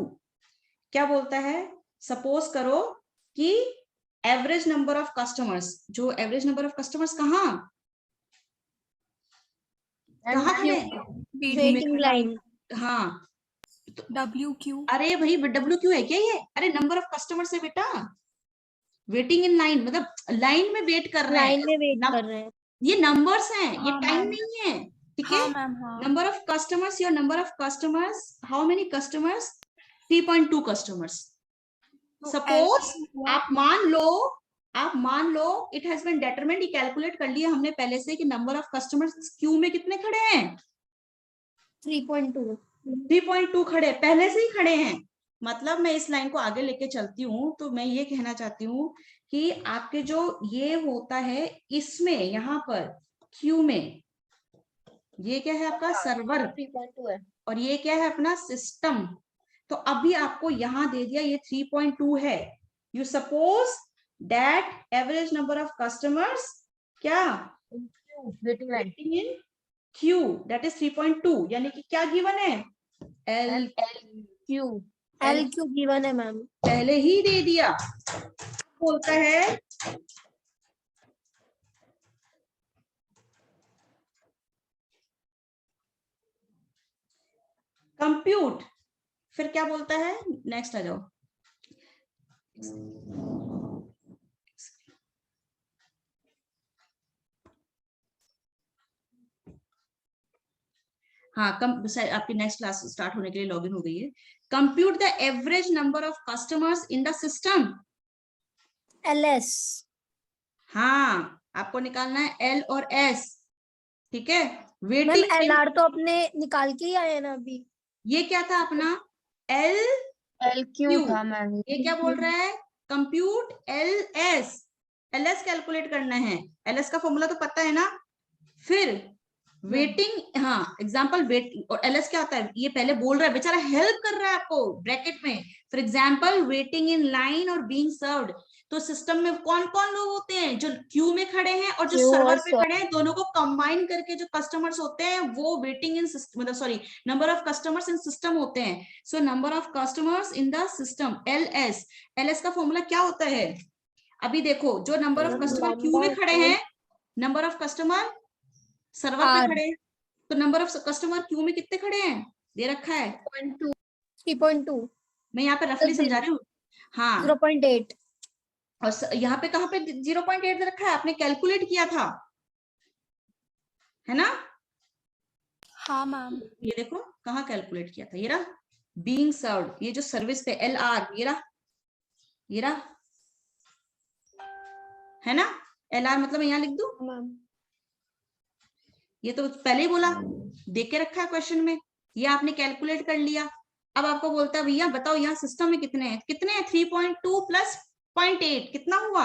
क्या बोलता है, सपोज करो कि एवरेज नंबर ऑफ कस्टमर्स, जो एवरेज नंबर ऑफ कस्टमर्स कहाँ खड़े, वेटिंग लाइन। हाँ WQ। अरे भाई डब्ल्यू क्यू है क्या ये? अरे नंबर ऑफ कस्टमर्स है बेटा, वेटिंग इन लाइन मतलब लाइन में वेट कर रहे हैं, लाइन में वेट कर रहे हैं। ये नंबर्स हैं, ये हाँ टाइम मैम, नहीं है, ठीक है। हाँ मैम, हाँ। Number of customers, your number of customers, how many customers, 3.2 customers. तो सपोज LQ आप मान लो इट हैज बीन डिटरमिन्ड, ये कैलकुलेट कर लिया हमने पहले से कि नंबर ऑफ कस्टमर्स क्यू में कितने खड़े हैं, 3.2। 3.2 खड़े, पहले से ही खड़े हैं। मतलब मैं इस लाइन को आगे लेके चलती हूँ, तो मैं ये कहना चाहती हूँ कि आपके जो ये होता है इसमें, यहाँ पर क्यू में, ये क्या है आपका सर्वर, 3.2 है। और ये क्या है अपना सिस्टम। तो अभी आपको यहां दे दिया ये 3.2 है। You suppose that average number of customers क्या waiting line. Waiting in queue that is 3.2, यानी कि क्या गिवन है, एल LQ गिवन है मैम। पहले ही दे दिया। बोलता है कंप्यूट, फिर क्या बोलता है, नेक्स्ट आ जाओ। हाँ आपकी नेक्स्ट क्लास स्टार्ट होने के लिए लॉगिन हो गई है। Compute the average number of customers in the system, LS। हाँ आपको निकालना है एल और एस, ठीक है। मैम वेटिंग LR तो अपने निकाल के ही आए हैं ना अभी। ये क्या था अपना, एल LQ Q। था मैम। ये क्या बोल रहा है? Compute LS। LS कैलकुलेट करना है। LS का फॉर्मूला तो पता है ना। फिर वेटिंग, हाँ एग्जाम्पल वेट, और एलएस क्या होता है ये पहले बोल रहा है, बेचारा हेल्प कर रहा है आपको ब्रैकेट में। For example waiting in line और बीइंग सर्व्ड। तो सिस्टम में कौन कौन लोग होते हैं? जो क्यू में खड़े हैं और जो Queue और सर्वर पे खड़े हैं, दोनों को कंबाइन करके जो कस्टमर्स होते हैं वो वेटिंग इन मतलब sorry number of customers in system होते हैं। So number of customers in the system LS। LS का फॉर्मूला क्या होता है? अभी देखो, जो नंबर ऑफ कस्टमर क्यू में खड़े हैं, नंबर ऑफ कस्टमर सर्वर पे R। खड़े हैं, तो नंबर ऑफ कस्टमर क्यू में कितने खड़े हैं दे रखा है। 3.2 मैं यहाँ पे रफली समझा रही हूँ। हाँ, 0.8। और यहाँ पे कहाँ पे 0.8 दे रखा है? आपने कैलकुलेट किया था, है ना? हाँ मैम। ये देखो कहाँ कैलकुलेट किया था, ये रहा बीइंग सर्व्ड, ये जो सर्विस पे LR, ये रहा, ये रहा, है ना? LR मतलब यहाँ लिख दूं, मैम। ये तो पहले ही बोला, देख के रखा है क्वेश्चन में, ये आपने कैलकुलेट कर लिया। अब आपको बोलता है भैया बताओ यहाँ सिस्टम में कितने हैं? कितने हैं? 3.2 प्लस 0.8 कितना हुआ?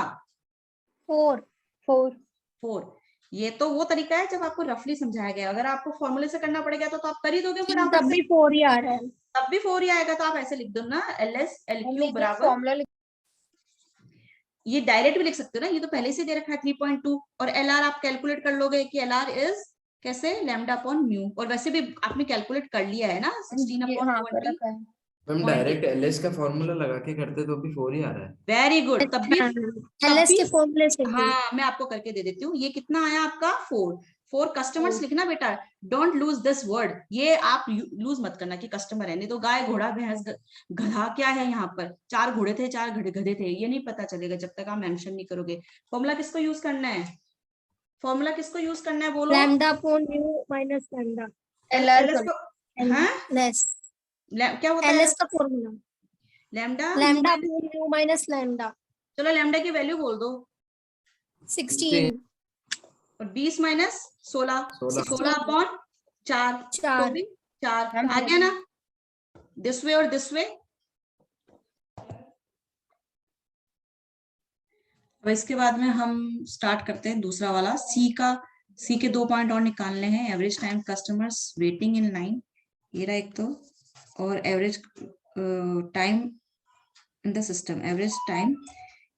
4। 4। ये तो वो तरीका है जब आपको रफली समझाया गया। अगर आपको फॉर्मूले से करना पड़ेगा तो आप कर ही दोगे फटाफट तब से, भी 4 ही आ रहा है। तब भी 4 ही आएगा। तो आप ऐसे लिख दो ना, LS LQ बराबर, फॉर्मूला ये डायरेक्ट भी लिख सकते हो ना, ये तो पहले से दे रखा है 3.2, और LR आप कैलकुलेट कर लोगे कि LR इज कैसे लैम्डा अपॉन म्यू, और वैसे भी आपने कैलकुलेट कर लिया है ना 16 अपॉन हाँ कर 20। रखा है। मैम डायरेक्ट एलएस का फॉर्मूला लगा के करते तो भी 4 ही आ रहा है। वेरी गुड, तब भी LS के फॉर्मूले से भी। हाँ मैं आपको करके दे देती हूँ। ये कितना आया आपका? 4 कस्टमर्स लिखना बेटा, डोंट लूज दिस वर्ड, ये आप लूज मत करना कि कस्टमर है, नहीं तो गाय घोड़ा भैंस गधा क्या है, यहाँ पर 4 घोड़े थे 4 गधे थे, ये नहीं पता चलेगा जब तक आप मेंशन नहीं करोगे। फॉर्मूला किसको यूज करना है? फॉर्मूला किसको यूज करना है बोलो? Lambda upon mu minus lambda. LS को, हाँ LS क्या होता है LS का formula lambda? Lambda upon mu minus lambda. चलो लैम्डा की वैल्यू बोल दो। 16। और 20 माइनस 16, 16 अपॉन 4, तो 4। भी 4 मैम, आ गया ना? दिस वे और दिस वे। अब इसके बाद में हम स्टार्ट करते हैं दूसरा वाला, सी के 2 पॉइंट और निकालने हैं। Average time customers waiting in line, ये रहा एक तो, और average time in the system, average time,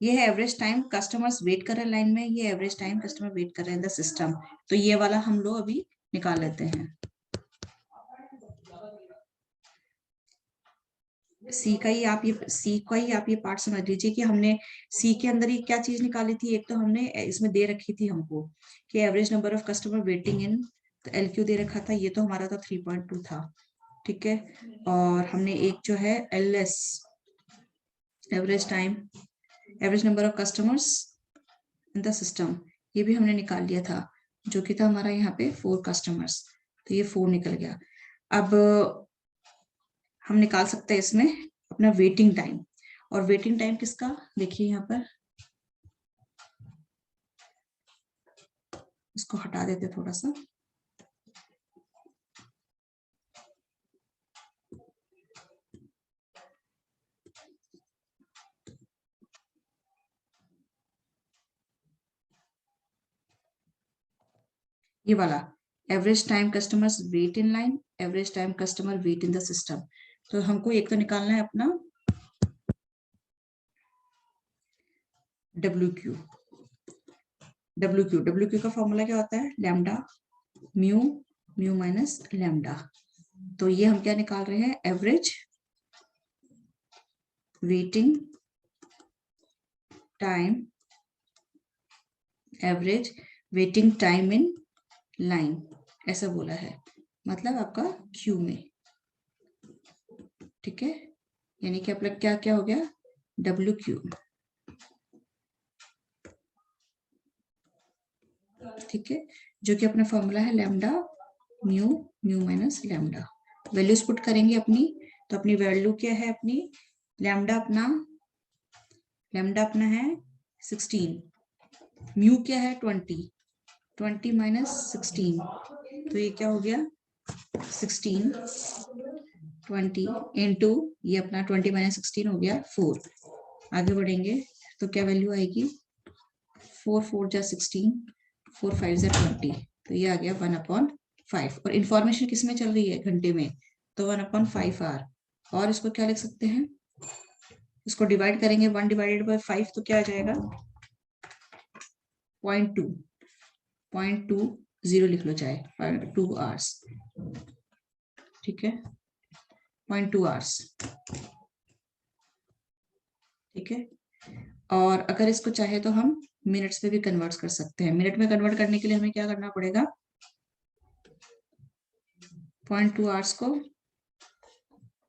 ये है एवरेज टाइम कस्टमर्स वेट कर रहे हैं लाइन में, ये एवरेज टाइम कस्टमर वेट कर रहे हैं इन द सिस्टम। तो ये वाला हम लोग अभी निकाल लेते हैं। सी का ही आप ये पार्ट समझ लीजिए कि हमने सी के अंदर ही क्या चीज निकाली थी। एक तो हमने इसमें दे रखी थी हमको कि average number of customer waiting in, तो LQ दे रखा था, ये तो हमारा था 3.2 था, ठीक है। और हमने एक जो है LS average time, average number of customers in the system, ये भी हमने निकाल लिया था, जो कि था हमारा यहाँ पे 4 कस्टमर्स, तो ये 4 निकल गया। अब हम निकाल सकते हैं इसमें अपना वेटिंग टाइम, और वेटिंग टाइम किसका देखिए यहाँ पर, इसको हटा देते थोड़ा सा, ये वाला average time customers wait in line, average time customer wait in the system. तो हमको एक तो निकालना है अपना WQ। WQ का फॉर्मूला क्या होता है? Lambda mu minus lambda. तो ये हम क्या निकाल रहे हैं? Average waiting time, average waiting time in line, ऐसा बोला है, मतलब आपका क्यू में, ठीक है। यानी कि आपका क्या क्या हो गया? WQ, ठीक है, जो कि अपना फॉर्मूला है lambda mu minus lambda. Values put करेंगे अपनी, तो अपनी वैल्यू क्या है? अपनी लैम्डा अपना है 16, म्यू क्या है 20 माइनस 16, तो ये क्या हो गया 16 20 इंटू ये अपना 20 माइनस 16 हो गया 4। आगे बढ़ेंगे तो क्या वैल्यू आएगी, 4 4 जा 16, 4 5 जा 20, तो ये आ गया 1/5। और इंफॉर्मेशन किस में चल रही है, घंटे में, तो 1/5 आवर। और इसको क्या लिख सकते हैं, इसको डिवाइड करेंगे 1 डिवाइडेड बाय 5 तो क्या आ जाएगा 0.20 लिख लो चाहे 2 आवर्स, ठीक है 0.2 आवर्स, ठीक है। और अगर इसको चाहे तो हम मिनट्स में भी कन्वर्ट कर सकते हैं। मिनट में कन्वर्ट करने के लिए हमें क्या करना पड़ेगा, 0.2 आवर्स को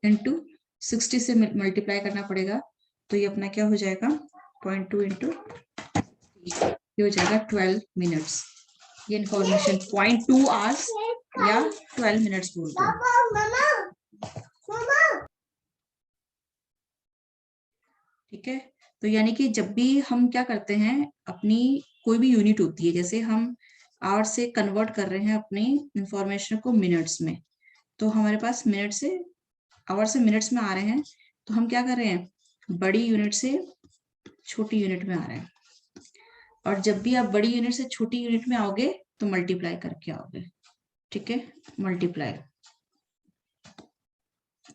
इंटू 60 से मल्टीप्लाई करना पड़ेगा, तो ये अपना क्या हो जाएगा 0.2 इंटू ये हो जाएगा 12 मिनट्स। ये इंफॉर्मेशन 0.2 आवर्स या 12 मिनट्स बोलते हैं, ठीक है। तो यानी कि जब भी हम क्या करते हैं, अपनी कोई भी यूनिट होती है, जैसे हम आवर से कन्वर्ट कर रहे हैं अपनी इंफॉर्मेशन को मिनट्स में, तो हमारे पास मिनट से आवर से मिनट्स में आ रहे हैं, तो हम क्या कर रहे हैं, बड़ी यूनिट से छोटी यूनिट में आ रहे हैं। और जब भी आप बड़ी यूनिट से छोटी यूनिट में आओगे तो मल्टीप्लाई करके आओगे, ठीक है, मल्टीप्लाई,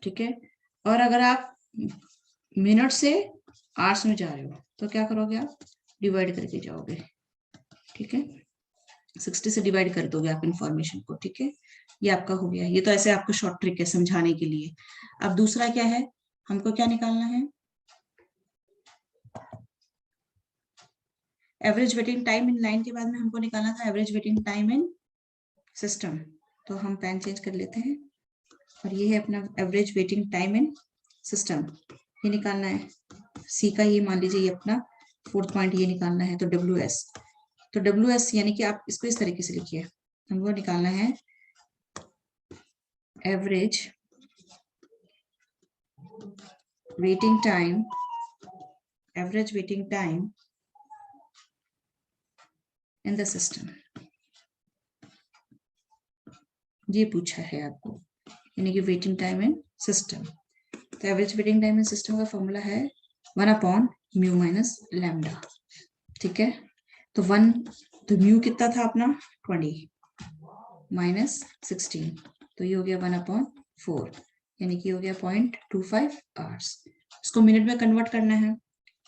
ठीक है। और अगर आप मिनट से आवर्स में जा रहे हो तो क्या करोगे, आप डिवाइड करके जाओगे, ठीक है, 60 से डिवाइड कर दोगे आप इंफॉर्मेशन को, ठीक है। ये आपका हो गया। ये तो ऐसे आपको शॉर्ट ट्रिक है समझाने के लिए। अब दूसरा क्या है, हमको क्या निकालना है, average waiting time in line के बाद में हमको निकालना था average waiting time in system. तो हम पेन चेंज कर लेते हैं और ये है अपना average waiting time in system, ये निकालना है। सी का ये मान लीजिए ये अपना 4th पॉइंट ये निकालना है। तो WS, तो WS यानी कि आप इसको इस तरीके से लिखिए, हमको निकालना है average waiting time, average waiting time in the system, ये पूछा है आपको, यानी कि वेटिंग टाइम इन सिस्टम। तो average waiting time in system का फॉर्मूला है 1/μ माइनस लैम्डा, ठीक है। तो 1, तो म्यू कितना था अपना 20 माइनस 16, तो ये हो गया 1/4, यानी कि हो गया 0.25 आवर्स। इसको मिनट में कन्वर्ट करना है,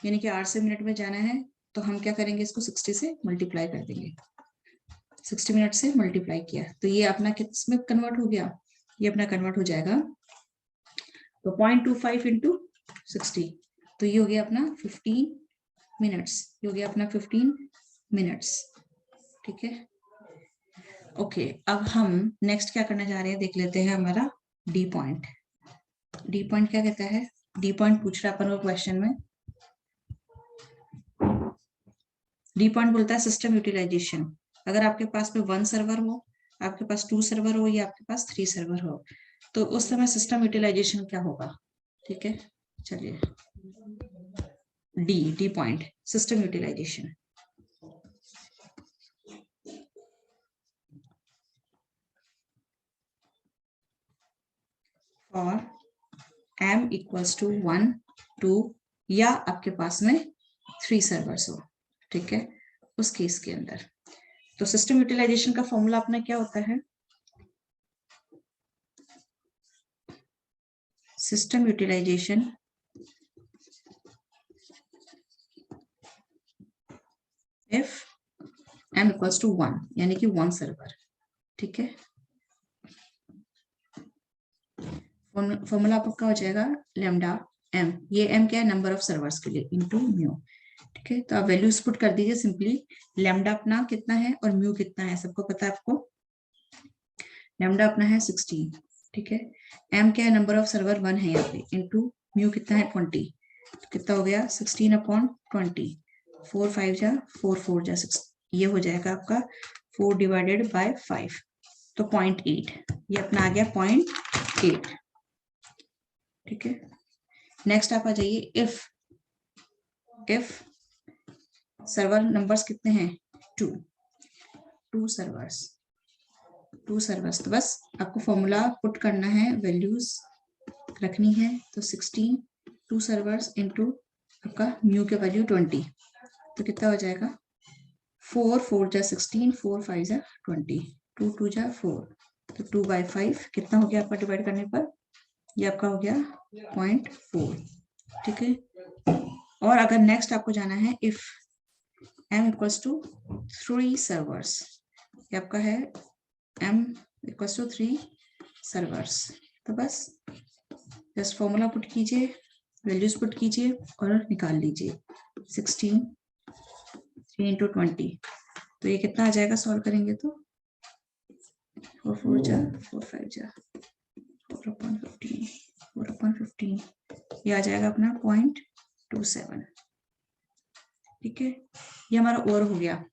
यानी कि आवर से मिनट में जाना है, तो हम क्या करेंगे, इसको 60 से मल्टीप्लाई कर देंगे। 60 मिनट से मल्टीप्लाई किया तो ये अपना किस में कन्वर्ट हो गया, ये अपना कन्वर्ट हो जाएगा, तो 0.25 इंटू 60, तो ये हो गया अपना 15 मिनट्स, ये हो गया अपना 15 मिनट्स, ठीक है। ओके, अब हम नेक्स्ट क्या करने जा रहे हैं देख लेते हैं, हमारा डी पॉइंट। डी पॉइंट क्या कहता है, डी पॉइंट पूछ रहा है अपन को क्वेश्चन में। डी पॉइंट बोलता है सिस्टम यूटिलाइजेशन। अगर आपके पास में 1 सर्वर हो, आपके पास 2 सर्वर हो या आपके पास 3 सर्वर हो, तो उस समय सिस्टम यूटिलाइजेशन क्या होगा, ठीक है। चलिए डी पॉइंट सिस्टम यूटिलाइजेशन। और m इक्वल्स टू 1 2 या आपके पास में 3 सर्वर्स हो, ठीक है, उस केस के अंदर। तो सिस्टम यूटिलाइजेशन का फॉर्मूला अपना क्या होता है, system utilization if m equals to 1, यानी कि 1 सर्वर, ठीक है। फॉर्मूला आपका हो जाएगा लैम्डा m, ये m क्या है, नंबर ऑफ सर्वर्स के लिए, इनटू म्यू, ठीक है। तो आप वैल्यूज पुट कर दीजिए सिंपली। लैम्डा अपना कितना है और म्यू कितना है, सबको पता है आपको। लैम्डा अपना है 16, ठीक है। m क्या है, नंबर ऑफ सर्वर 1 है यहाँ पे, इनटू म्यू कितना है 20, तो कितना हो गया 16/20, 4 5 जा 4 4 जा 6, ये हो जाएगा आपका 4 डिवाइडेड बाय 5, तो 0.8, ये अपना आ गया 0.8, ठीक है। नेक्स्ट आप आ जाइए इफ सर्वर नंबर्स कितने हैं 2 सर्वर्स, तो बस आपको फॉर्मूला पुट करना है, वैल्यूज रखनी है तो 16 2 सर्वर्स इनटू आपका म्यू के वैल्यू 20, तो कितना हो जाएगा 4 4 जा 16 4 5 जा 20 2 2 जा 4, तो 2/5 कितना हो गया आपका डिवाइड करने पर, ये आपका हो गया 0.4। ठीक है, और अगर नेक्स्ट आपको जाना है if m equals to 3 servers, ये आपका है m इक्वल्स टू 3 सर्वर्स, तो बस जस्ट फॉर्मूला पुट कीजिए, वैल्यूज पुट कीजिए और निकाल लीजिए 16 3 इंटू 20, तो ये कितना आ जाएगा सॉल्व करेंगे तो 4 4 जा 4 5 जा 4/15 4/15, ये आ जाएगा अपना 0.27। ठीक है, ये हमारा और हो गया।